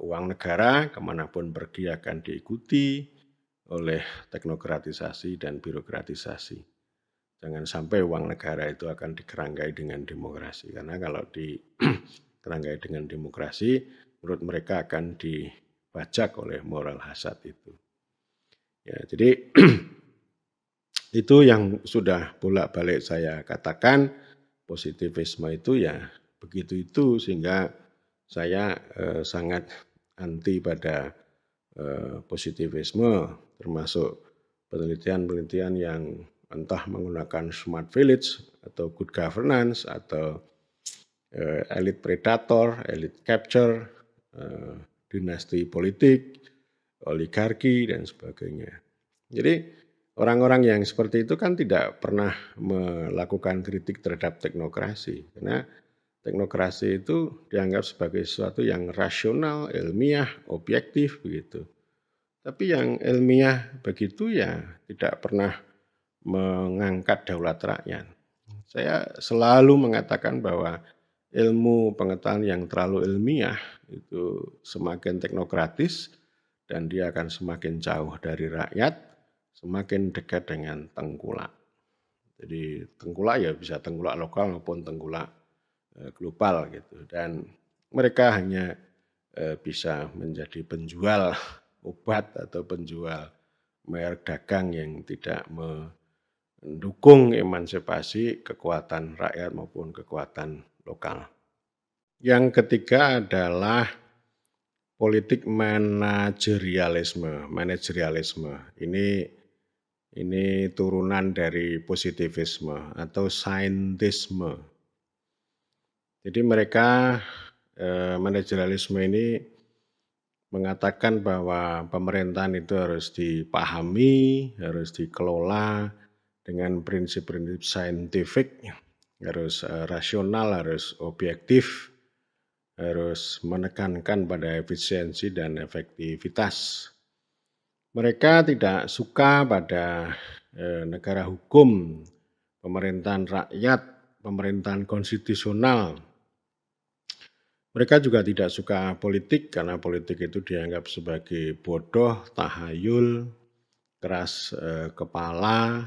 Uang negara kemanapun pergi akan diikuti oleh teknokratisasi dan birokratisasi. Jangan sampai uang negara itu akan dikerangkai dengan demokrasi. Karena kalau dikerangkai dengan demokrasi, menurut mereka akan dibajak oleh moral hasad itu. Ya, jadi itu yang sudah bolak-balik saya katakan, positivisme itu ya begitu itu, sehingga saya sangat anti pada positivisme, termasuk penelitian-penelitian yang entah menggunakan smart village atau good governance atau elit predator, elit capture, dinasti politik, oligarki, dan sebagainya. Jadi orang-orang yang seperti itu kan tidak pernah melakukan kritik terhadap teknokrasi, karena teknokrasi itu dianggap sebagai sesuatu yang rasional, ilmiah, objektif begitu. Tapi yang ilmiah begitu ya tidak pernah mengangkat daulat rakyat. Saya selalu mengatakan bahwa ilmu pengetahuan yang terlalu ilmiah itu semakin teknokratis dan dia akan semakin jauh dari rakyat, semakin dekat dengan tengkulak. Jadi tengkulak ya bisa tengkulak lokal maupun tengkulak global gitu. Dan mereka hanya bisa menjadi penjual obat atau penjual merek dagang yang tidak mendukung emansipasi kekuatan rakyat maupun kekuatan lokal. Yang ketiga adalah politik manajerialisme. Ini turunan dari positivisme atau saintisme. Jadi mereka manajerialisme ini mengatakan bahwa pemerintahan itu harus dipahami, harus dikelola dengan prinsip-prinsip saintifik, harus rasional, harus objektif, harus menekankan pada efisiensi dan efektivitas. Mereka tidak suka pada negara hukum, pemerintahan rakyat, pemerintahan konstitusional. Mereka juga tidak suka politik karena politik itu dianggap sebagai bodoh, tahayul, keras kepala.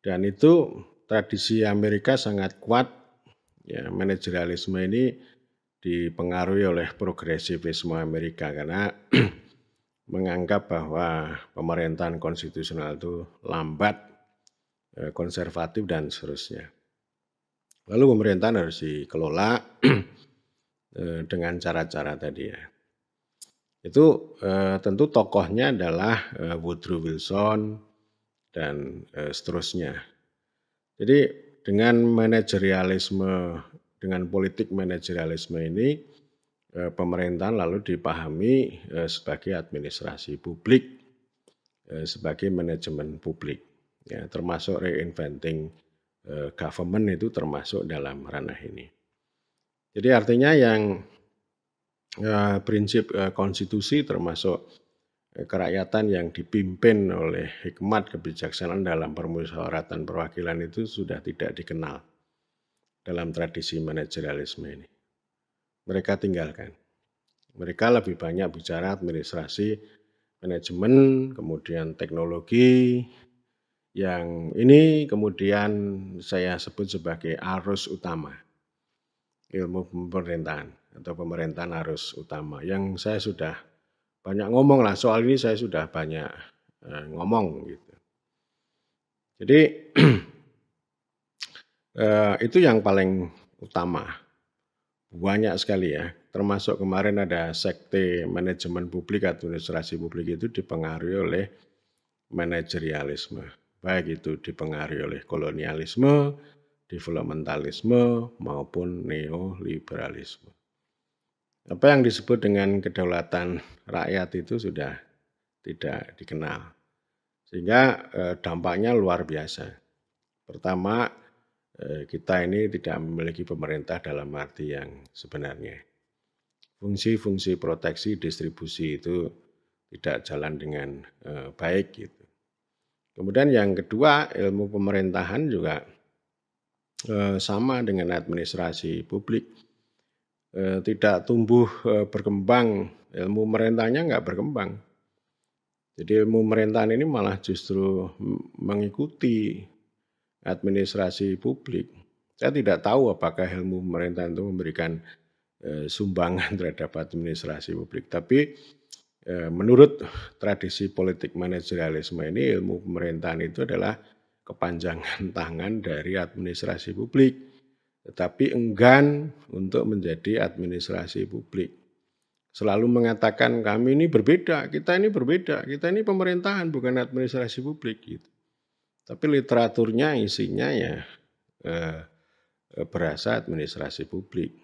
Dan itu tradisi Amerika sangat kuat. Ya, manajerialisme ini dipengaruhi oleh progresivisme Amerika karena menganggap bahwa pemerintahan konstitusional itu lambat, konservatif, dan seterusnya. Lalu pemerintahan harus dikelola dengan cara-cara tadi ya. Itu tentu tokohnya adalah Woodrow Wilson dan seterusnya. Jadi dengan manajerialisme, dengan politik manajerialisme ini, pemerintahan lalu dipahami sebagai administrasi publik, sebagai manajemen publik, ya, termasuk reinventing government itu termasuk dalam ranah ini. Jadi artinya yang prinsip konstitusi termasuk kerakyatan yang dipimpin oleh hikmat kebijaksanaan dalam permusyawaratan perwakilan itu sudah tidak dikenal dalam tradisi manajerialisme ini. Mereka tinggalkan. Mereka lebih banyak bicara administrasi, manajemen, kemudian teknologi, yang ini kemudian saya sebut sebagai arus utama. Ilmu pemerintahan atau pemerintahan arus utama. Yang saya sudah banyak ngomong lah, soal ini saya sudah banyak ngomong gitu. Jadi itu yang paling utama. Banyak sekali ya, termasuk kemarin ada sekte manajemen publik atau administrasi publik itu dipengaruhi oleh manajerialisme. Baik itu dipengaruhi oleh kolonialisme, developmentalisme, maupun neoliberalisme. Apa yang disebut dengan kedaulatan rakyat itu sudah tidak dikenal. Sehingga dampaknya luar biasa. Pertama, kita ini tidak memiliki pemerintah dalam arti yang sebenarnya. Fungsi-fungsi proteksi distribusi itu tidak jalan dengan baik gitu. Kemudian yang kedua, ilmu pemerintahan juga sama dengan administrasi publik. Tidak tumbuh berkembang, ilmu pemerintahnya nggak berkembang. Jadi ilmu pemerintahan ini malah justru mengikuti administrasi publik. Saya tidak tahu apakah ilmu pemerintahan itu memberikan sumbangan terhadap administrasi publik. Tapi menurut tradisi politik manajerialisme ini, ilmu pemerintahan itu adalah kepanjangan tangan dari administrasi publik, tetapi enggan untuk menjadi administrasi publik. Selalu mengatakan kami ini berbeda, kita ini pemerintahan bukan administrasi publik gitu. Tapi literaturnya isinya ya berasa administrasi publik,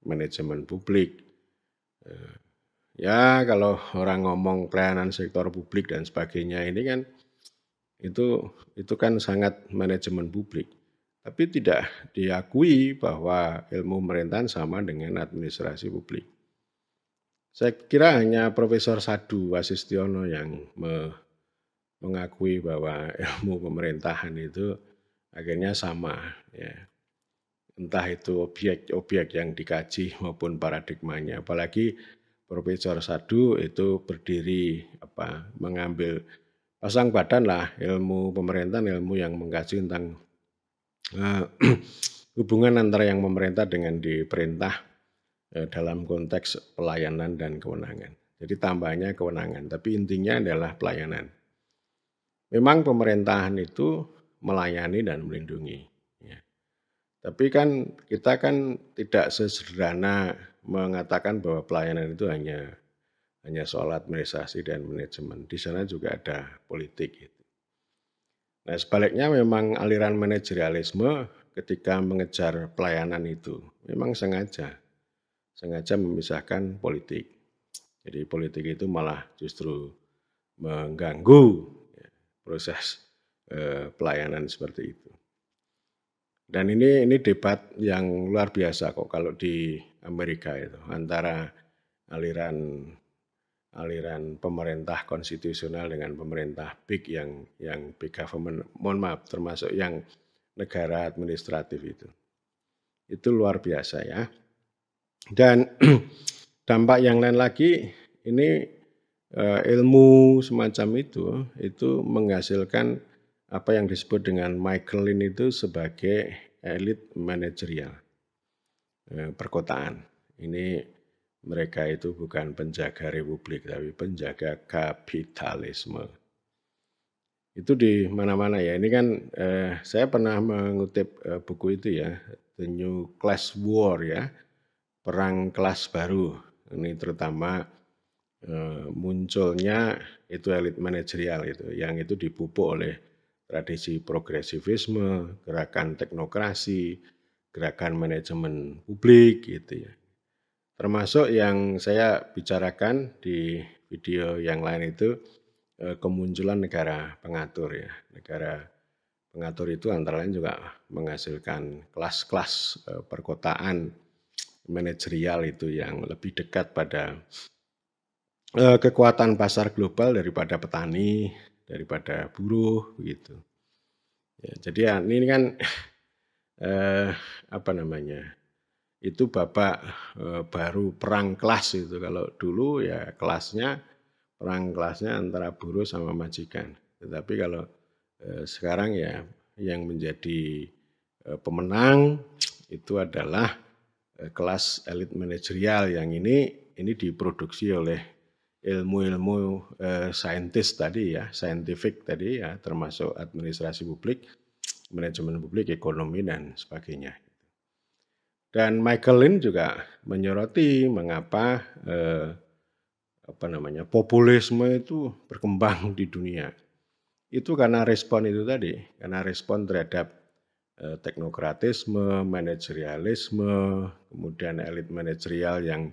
manajemen publik. Ya kalau orang ngomong pelayanan sektor publik dan sebagainya ini kan itu kan sangat manajemen publik. Tapi tidak diakui bahwa ilmu pemerintahan sama dengan administrasi publik. Saya kira hanya Profesor Sadu Wasistiono yang mengakui bahwa ilmu pemerintahan itu akhirnya sama, ya. Entah itu objek-objek yang dikaji maupun paradigmanya. Apalagi Profesor Sadu itu berdiri mengambil pasang badan lah ilmu pemerintahan, ilmu yang mengkaji tentang hubungan antara yang memerintah dengan diperintah dalam konteks pelayanan dan kewenangan. Jadi tambahnya kewenangan, tapi intinya adalah pelayanan. Memang pemerintahan itu melayani dan melindungi. Ya. Tapi kan kita kan tidak sesederhana mengatakan bahwa pelayanan itu hanya soal administrasi dan manajemen. Di sana juga ada politik. Gitu. Nah sebaliknya memang aliran manajerialisme ketika mengejar pelayanan itu memang sengaja memisahkan politik. Jadi politik itu malah justru mengganggu proses pelayanan seperti itu. Dan ini debat yang luar biasa kok kalau di Amerika itu antara aliran pemerintah konstitusional dengan pemerintah big yang big government, mohon maaf termasuk yang negara administratif itu. Itu luar biasa ya. Dan dampak yang lain lagi ini ilmu semacam itu menghasilkan apa yang disebut dengan Michael Lynn itu sebagai elit manajerial perkotaan. Ini mereka itu bukan penjaga republik tapi penjaga kapitalisme. Itu di mana-mana ya. Ini kan saya pernah mengutip buku itu ya, The New Class War ya, perang kelas baru. Ini terutama munculnya itu elit manajerial itu, yang itu dipupuk oleh tradisi progresivisme, gerakan teknokrasi, gerakan manajemen publik gitu ya. Termasuk yang saya bicarakan di video yang lain itu kemunculan negara pengatur ya. Negara pengatur itu antara lain juga menghasilkan kelas-kelas perkotaan manajerial itu yang lebih dekat pada kekuatan pasar global daripada petani, daripada buruh begitu. Ya, jadi ya, ini kan itu babak baru perang kelas itu. Kalau dulu ya perang kelasnya antara buruh sama majikan. Tetapi kalau sekarang ya yang menjadi pemenang itu adalah kelas elit manajerial yang ini diproduksi oleh ilmu-ilmu saintis tadi ya, scientific tadi ya, termasuk administrasi publik, manajemen publik, ekonomi dan sebagainya. Dan Michael Lynn juga menyoroti mengapa populisme itu berkembang di dunia. Itu karena respon itu tadi, karena respon terhadap teknokratisme, manajerialisme, kemudian elit manajerial yang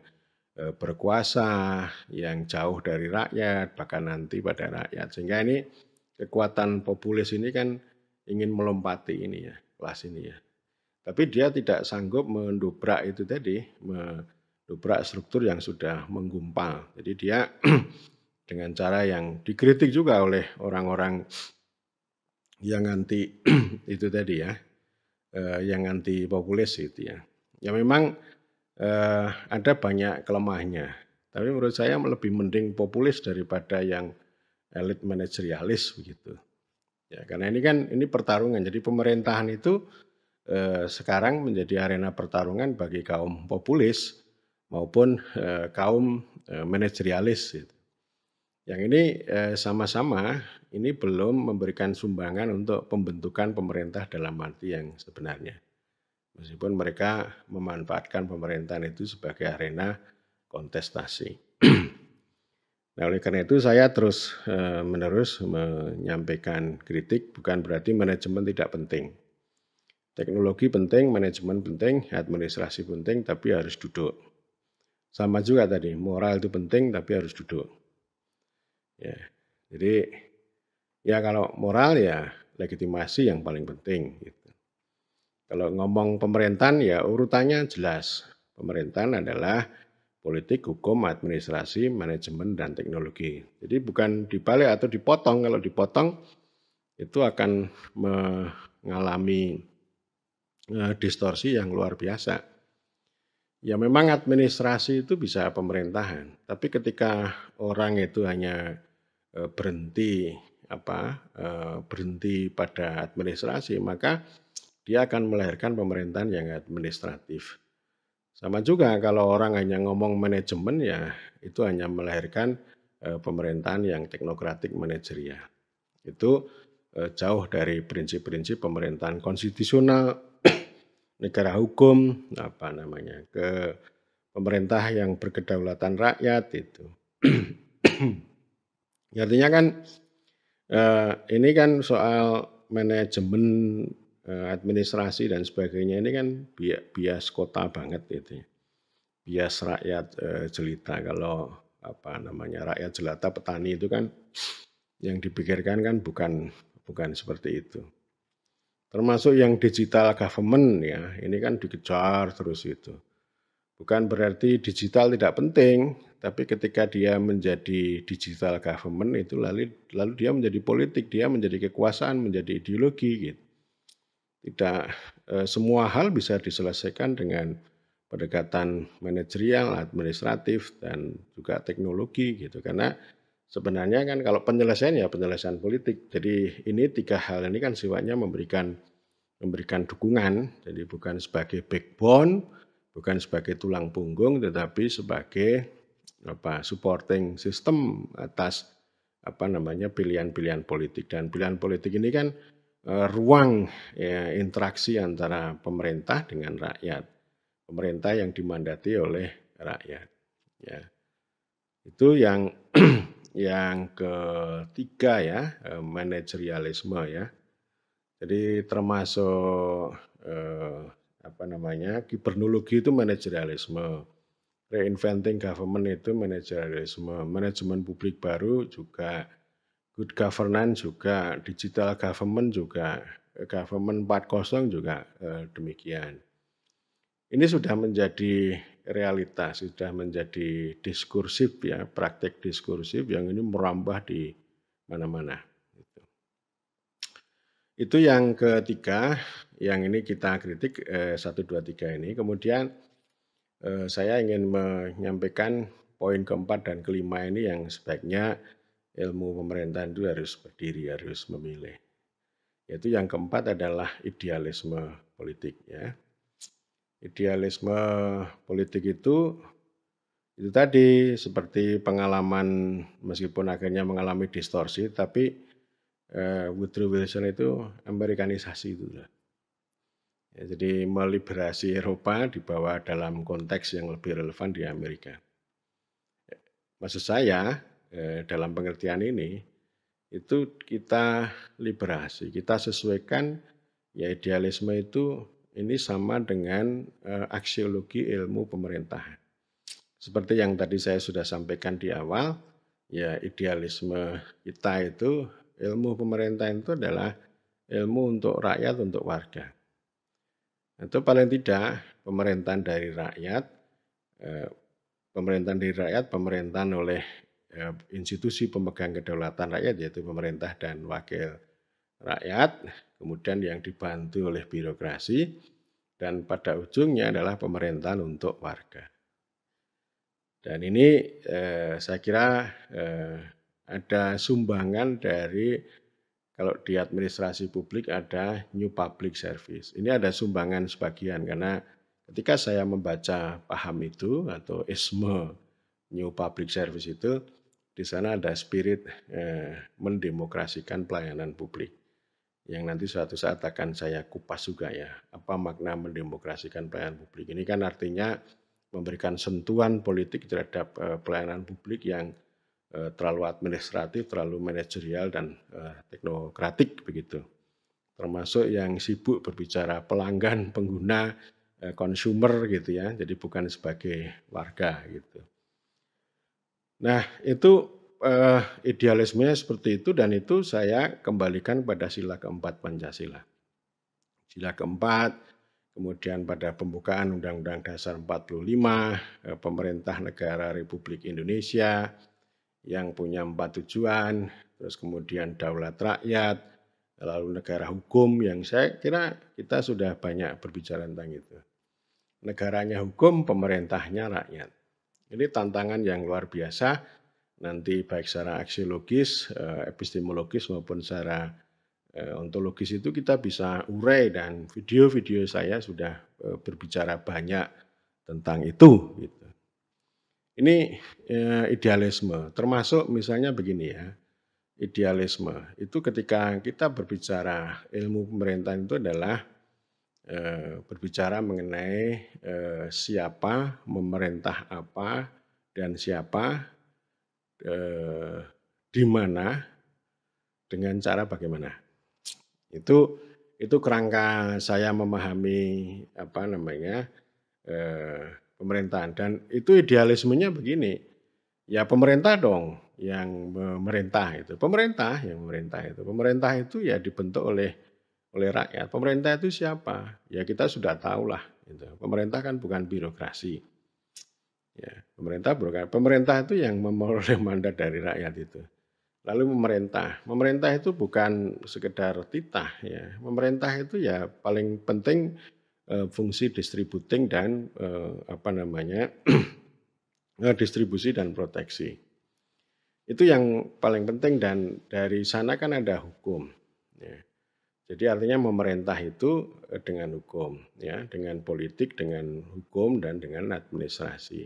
berkuasa, yang jauh dari rakyat, bahkan nanti pada rakyat. Sehingga ini kekuatan populis ini kan ingin melompati ini ya, kelas ini ya. Tapi dia tidak sanggup mendobrak itu tadi, mendobrak struktur yang sudah menggumpal. Jadi dia dengan cara yang dikritik juga oleh orang-orang yang anti itu tadi ya, yang anti populis itu ya. Ya memang ada banyak kelemahannya. Tapi menurut saya lebih mending populis daripada yang elit manajerialis begitu. Ya, karena ini pertarungan. Jadi pemerintahan itu sekarang menjadi arena pertarungan bagi kaum populis maupun kaum manajerialis. Gitu. Yang ini sama-sama ini belum memberikan sumbangan untuk pembentukan pemerintah dalam arti yang sebenarnya. Meskipun mereka memanfaatkan pemerintahan itu sebagai arena kontestasi. Nah, oleh karena itu saya terus menerus menyampaikan kritik, bukan berarti manajemen tidak penting. Teknologi penting, manajemen penting, administrasi penting, tapi harus duduk. Sama juga tadi, moral itu penting, tapi harus duduk. Ya, jadi ya kalau moral ya legitimasi yang paling penting. Gitu. Kalau ngomong pemerintahan ya urutannya jelas. Pemerintahan adalah politik, hukum, administrasi, manajemen, dan teknologi. Jadi bukan dibalik atau dipotong. Kalau dipotong itu akan mengalami distorsi yang luar biasa. Ya memang administrasi itu bisa pemerintahan, tapi ketika orang itu hanya berhenti berhenti pada administrasi, maka dia akan melahirkan pemerintahan yang administratif. Sama juga kalau orang hanya ngomong manajemen ya itu hanya melahirkan pemerintahan yang teknokratik manajerial. Itu jauh dari prinsip-prinsip pemerintahan konstitusional, negara hukum, ke pemerintah yang berkedaulatan rakyat itu. Artinya kan ini kan soal manajemen administrasi dan sebagainya ini kan bias kota banget itu. Bias rakyat jelita kalau rakyat jelata petani itu kan yang dipikirkan kan bukan seperti itu. Termasuk yang digital government ya, ini kan dikejar terus itu. Bukan berarti digital tidak penting, tapi ketika dia menjadi digital government itu lalu dia menjadi politik, dia menjadi kekuasaan, menjadi ideologi gitu. Tidak semua hal bisa diselesaikan dengan pendekatan manajerial, administratif, dan juga teknologi gitu. Karena sebenarnya kan kalau penyelesaian ya penyelesaian politik. Jadi ini tiga hal ini kan sifatnya memberikan dukungan, jadi bukan sebagai backbone, bukan sebagai tulang punggung, tetapi sebagai supporting system atas pilihan-pilihan politik. Dan pilihan politik ini kan ruang ya, interaksi antara pemerintah dengan rakyat. Pemerintah yang dimandati oleh rakyat. Ya. Itu yang yang ketiga ya, manajerialisme ya. Jadi termasuk kibernologi itu manajerialisme, reinventing government itu manajerialisme, manajemen publik baru juga, good governance juga, digital government juga, government 4.0 juga demikian. Ini sudah menjadi realitas, sudah menjadi diskursif ya, praktek diskursif yang ini merambah di mana-mana. Itu yang ketiga, yang ini kita kritik 1, 2, 3 ini. Kemudian saya ingin menyampaikan poin keempat dan kelima ini yang sebaiknya ilmu pemerintahan itu harus berdiri, harus memilih. Yaitu yang keempat adalah idealisme politik ya. Idealisme politik itu tadi seperti pengalaman meskipun akhirnya mengalami distorsi, tapi Woodrow Wilson itu Amerikanisasi itu. Ya, jadi meliberasi Eropa dibawa dalam konteks yang lebih relevan di Amerika. Maksud saya dalam pengertian ini itu kita liberasi, kita sesuaikan ya idealisme itu ini sama dengan aksiologi ilmu pemerintahan. Seperti yang tadi saya sudah sampaikan di awal, ya idealisme kita itu ilmu pemerintahan itu adalah ilmu untuk rakyat, untuk warga. Itu paling tidak pemerintahan dari rakyat, pemerintahan oleh institusi pemegang kedaulatan rakyat yaitu pemerintah dan wakil rakyat, kemudian yang dibantu oleh birokrasi, dan pada ujungnya adalah pemerintahan untuk warga. Dan ini saya kira ada sumbangan dari kalau di administrasi publik ada New Public Service. Ini ada sumbangan sebagian karena ketika saya membaca paham itu atau isme New Public Service itu, di sana ada spirit mendemokrasikan pelayanan publik. Yang nanti suatu saat akan saya kupas juga ya, apa makna mendemokrasikan pelayanan publik. Ini kan artinya memberikan sentuhan politik terhadap pelayanan publik yang terlalu administratif, terlalu manajerial dan teknokratik begitu. termasuk yang sibuk berbicara pelanggan, pengguna, consumer gitu ya, jadi bukan sebagai warga gitu. Nah itu, idealismenya seperti itu dan itu saya kembalikan pada sila keempat Pancasila. Sila keempat, kemudian pada pembukaan Undang-Undang Dasar 45, pemerintah negara Republik Indonesia yang punya 4 tujuan, terus kemudian daulat rakyat, lalu negara hukum yang saya kira kita sudah banyak berbicara tentang itu. Negaranya hukum, pemerintahnya rakyat. Ini tantangan yang luar biasa, nanti baik secara aksiologis, epistemologis maupun secara ontologis itu kita bisa urai dan video-video saya sudah berbicara banyak tentang itu. Gitu. Ini idealisme, termasuk misalnya begini ya, idealisme itu ketika kita berbicara ilmu pemerintahan itu adalah berbicara mengenai siapa, memerintah apa, dan siapa, di mana, dengan cara bagaimana. Itu kerangka saya memahami apa namanya pemerintahan dan itu idealismenya begini. Ya pemerintah dong yang memerintah itu. Pemerintah yang memerintah itu. Pemerintah itu ya dibentuk oleh rakyat. Pemerintah itu siapa? Ya kita sudah tahu lah. Gitu. Pemerintah kan bukan birokrasi. Ya, pemerintah itu yang memperoleh mandat dari rakyat itu. Lalu memerintah itu bukan sekedar titah ya. Memerintah itu ya paling penting fungsi distributing dan distribusi dan proteksi. Itu yang paling penting dan dari sana kan ada hukum. Ya. Jadi artinya memerintah itu dengan hukum, ya, dengan politik, dengan hukum dan dengan administrasi.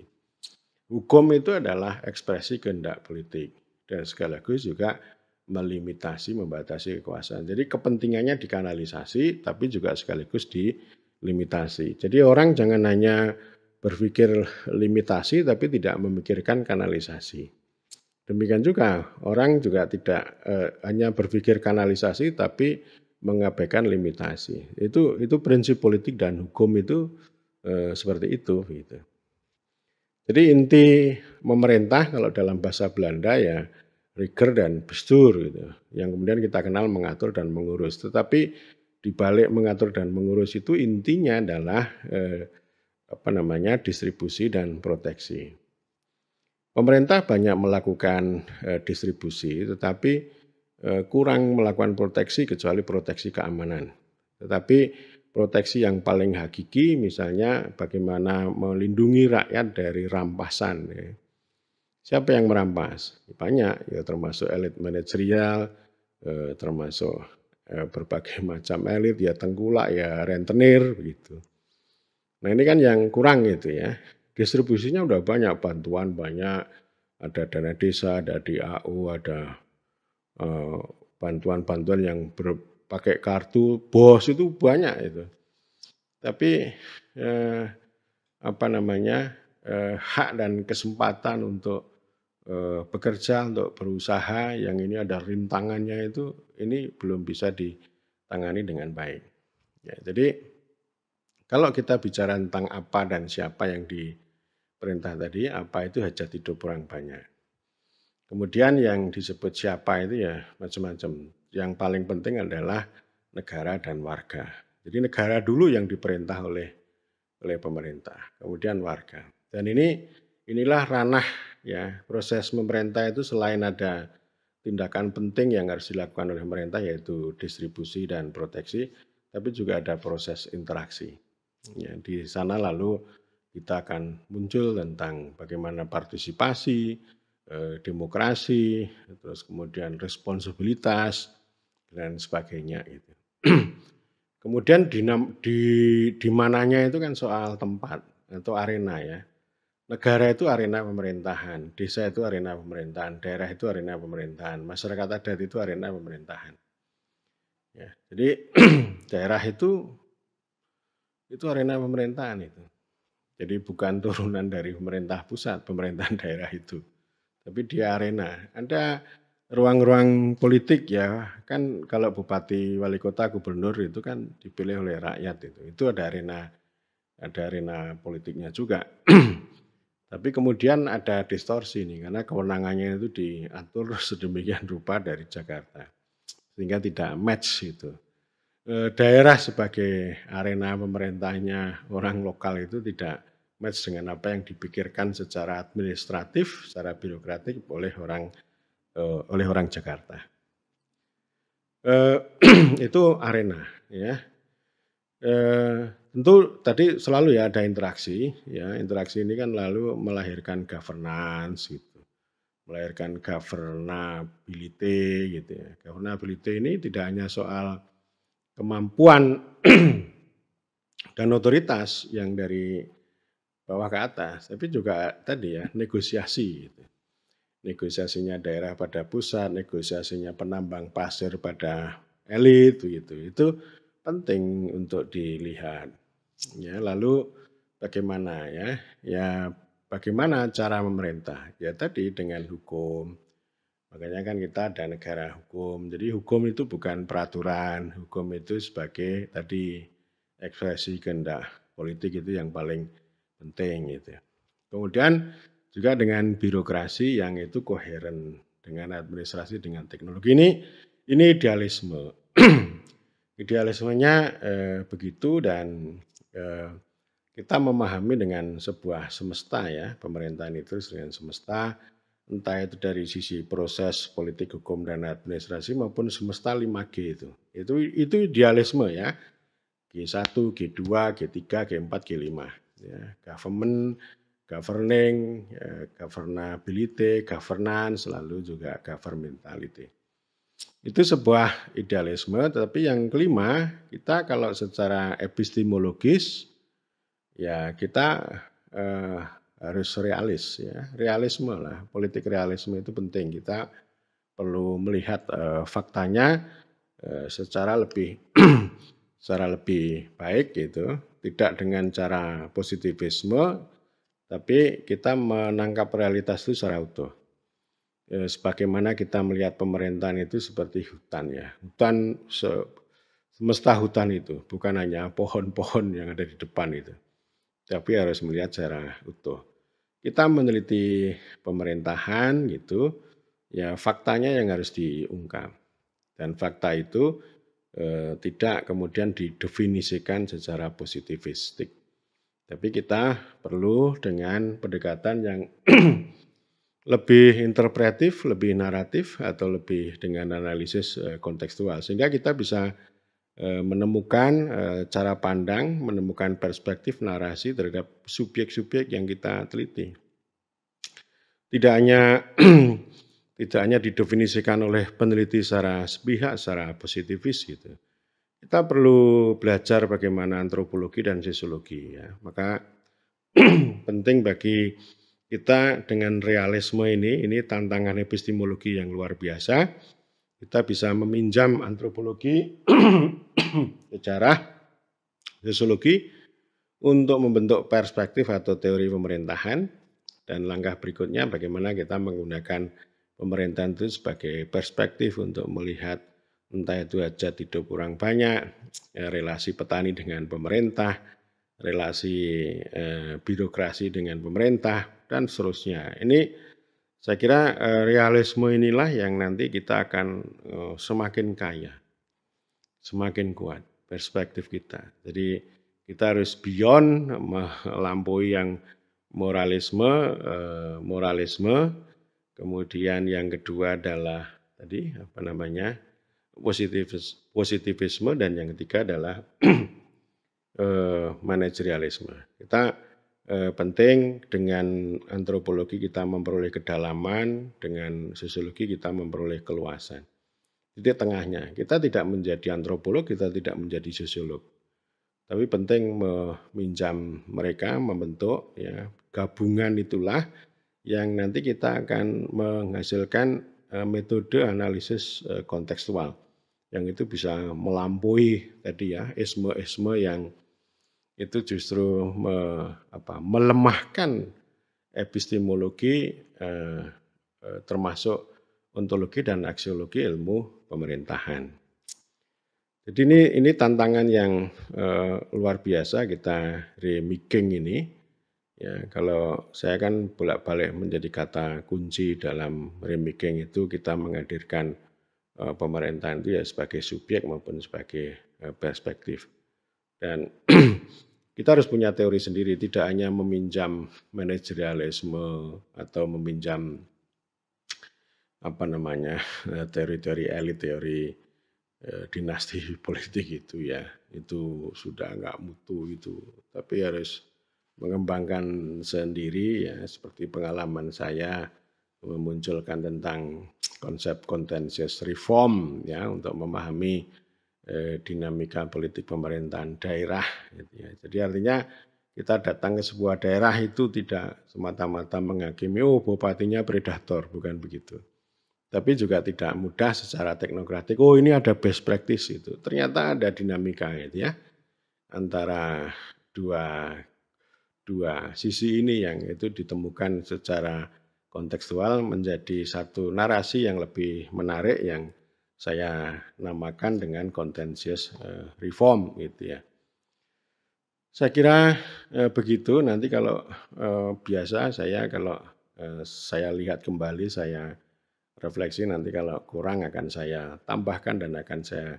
Hukum itu adalah ekspresi kehendak politik dan sekaligus juga melimitasi, membatasi kekuasaan. Jadi kepentingannya dikanalisasi, tapi juga sekaligus dilimitasi. Jadi orang jangan hanya berpikir limitasi, tapi tidak memikirkan kanalisasi. Demikian juga orang juga tidak hanya berpikir kanalisasi, tapi mengabaikan limitasi. Itu prinsip politik dan hukum itu seperti itu. Gitu. Jadi inti memerintah kalau dalam bahasa Belanda ya Reger dan Bestuur gitu, yang kemudian kita kenal mengatur dan mengurus. Tetapi di balik mengatur dan mengurus itu intinya adalah distribusi dan proteksi. Pemerintah banyak melakukan distribusi, tetapi kurang melakukan proteksi kecuali proteksi keamanan. Tetapi proteksi yang paling hakiki misalnya bagaimana melindungi rakyat dari rampasan. Ya. Siapa yang merampas? Banyak, ya termasuk elit manajerial, termasuk berbagai macam elit, ya tengkulak, ya rentenir, begitu. Nah ini kan yang kurang gitu ya. Distribusinya udah banyak, bantuan banyak, ada dana desa, ada DAU, ada bantuan-bantuan yang pakai kartu, bos itu banyak itu. Tapi hak dan kesempatan untuk bekerja, untuk berusaha, yang ini ada rintangannya itu, ini belum bisa ditangani dengan baik. Ya, jadi kalau kita bicara tentang apa dan siapa yang diperintah tadi, apa itu hajat hidup orang banyak. Kemudian yang disebut siapa itu ya macam-macam. Yang paling penting adalah negara dan warga. Jadi negara dulu yang diperintah oleh pemerintah, kemudian warga. Dan inilah ranah ya proses memerintah itu selain ada tindakan penting yang harus dilakukan oleh pemerintah yaitu distribusi dan proteksi, tapi juga ada proses interaksi. Ya, di sana lalu kita akan muncul tentang bagaimana partisipasi, demokrasi, terus kemudian responsibilitas dan sebagainya gitu. Kemudian di mananya itu kan soal tempat atau arena ya. Negara itu arena pemerintahan, desa itu arena pemerintahan, daerah itu arena pemerintahan, masyarakat adat itu arena pemerintahan. Ya, jadi daerah itu arena pemerintahan itu. Jadi bukan turunan dari pemerintah pusat, pemerintahan daerah itu. Tapi dia arena. Ada ruang-ruang politik ya, kan kalau bupati, wali kota, gubernur itu kan dipilih oleh rakyat itu. Itu ada arena politiknya juga. Tapi kemudian ada distorsi nih, karena kewenangannya itu diatur sedemikian rupa dari Jakarta, sehingga tidak match itu. Daerah sebagai arena pemerintahnya orang lokal itu tidak match dengan apa yang dipikirkan secara administratif, secara birokratik oleh orang Jakarta. Itu arena, ya. Tentu tadi selalu ya ada interaksi, ya. Interaksi ini kan lalu melahirkan governance gitu, melahirkan governability gitu ya. Governability ini tidak hanya soal kemampuan dan otoritas yang dari bawah ke atas, tapi juga tadi ya negosiasi gitu. Negosiasinya daerah pada pusat, negosiasinya penambang pasir pada elit gitu. Itu penting untuk dilihat. Ya, lalu bagaimana ya? Ya bagaimana cara memerintah? Ya tadi dengan hukum. Makanya kan kita ada negara hukum. Jadi hukum itu bukan peraturan. Hukum itu sebagai tadi ekspresi kehendak politik itu yang paling penting gitu. Kemudian juga dengan birokrasi yang itu koheren dengan administrasi dengan teknologi ini idealisme. Idealismenya begitu dan kita memahami dengan sebuah semesta ya, pemerintahan itu dengan semesta, entah itu dari sisi proses politik, hukum, dan administrasi maupun semesta 5G itu. Itu idealisme ya, G1, G2, G3, G4, G5. Ya, government, governing, governability, governance, lalu juga governmentality. Itu sebuah idealisme, tetapi yang kelima, kita kalau secara epistemologis, ya kita harus realis ya, realisme lah, politik realisme itu penting. Kita perlu melihat faktanya secara lebih secara lebih baik gitu, tidak dengan cara positivisme, tapi kita menangkap realitas itu secara utuh. Sebagaimana kita melihat pemerintahan itu seperti hutan ya, hutan semesta hutan itu, bukan hanya pohon-pohon yang ada di depan itu, tapi harus melihat secara utuh. Kita meneliti pemerintahan gitu, ya faktanya yang harus diungkap. Dan fakta itu tidak kemudian didefinisikan secara positivistik. Tapi kita perlu dengan pendekatan yang lebih interpretif, lebih naratif, atau lebih dengan analisis kontekstual. Sehingga kita bisa menemukan cara pandang, menemukan perspektif narasi terhadap subjek-subjek yang kita teliti. Tidak hanya didefinisikan oleh peneliti secara sepihak, secara positivis gitu. Kita perlu belajar bagaimana antropologi dan sosiologi ya. Maka penting bagi kita dengan realisme ini tantangan epistemologi yang luar biasa. Kita bisa meminjam antropologi, sejarah, sosiologi untuk membentuk perspektif atau teori pemerintahan. Dan langkah berikutnya bagaimana kita menggunakan pemerintahan itu sebagai perspektif untuk melihat entah itu hajat hidup orang banyak, relasi petani dengan pemerintah, relasi birokrasi dengan pemerintah, dan seterusnya. Ini saya kira realisme inilah yang nanti kita akan semakin kaya, semakin kuat perspektif kita. Jadi kita harus beyond melampaui yang moralisme, kemudian yang kedua adalah tadi positivisme, dan yang ketiga adalah manajerialisme. Kita penting dengan antropologi kita memperoleh kedalaman, dengan sosiologi kita memperoleh keluasan. Jadi tengahnya, kita tidak menjadi antropolog, kita tidak menjadi sosiolog. Tapi penting meminjam mereka, membentuk ya, gabungan itulah yang nanti kita akan menghasilkan metode analisis kontekstual. Yang itu bisa melampaui tadi ya, isme-isme yang itu justru melemahkan epistemologi termasuk ontologi dan aksiologi ilmu pemerintahan. Jadi ini tantangan yang luar biasa kita remaking ini. Ya, kalau saya kan bolak-balik menjadi kata kunci dalam remaking itu kita menghadirkan pemerintahan itu ya sebagai subjek maupun sebagai perspektif. Dan kita harus punya teori sendiri, tidak hanya meminjam manajerialisme atau meminjam teori-teori elit, teori dinasti politik itu ya, itu sudah nggak mutu itu. Tapi harus mengembangkan sendiri ya, seperti pengalaman saya memunculkan tentang konsep contentious reform ya untuk memahami dinamika politik pemerintahan daerah gitu ya. Jadi artinya kita datang ke sebuah daerah itu tidak semata-mata menghakimi bupatinya predator, bukan begitu. Tapi juga tidak mudah secara teknokratik, ini ada best practice itu. Ternyata ada dinamika itu ya antara dua sisi ini yang itu ditemukan secara kontekstual menjadi satu narasi yang lebih menarik yang saya namakan dengan contentious reform gitu ya. Saya kira begitu. Nanti kalau biasa kalau saya lihat kembali, saya refleksi, nanti kalau kurang akan saya tambahkan dan akan saya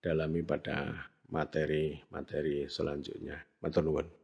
dalami pada materi-materi selanjutnya. Matur nuwun.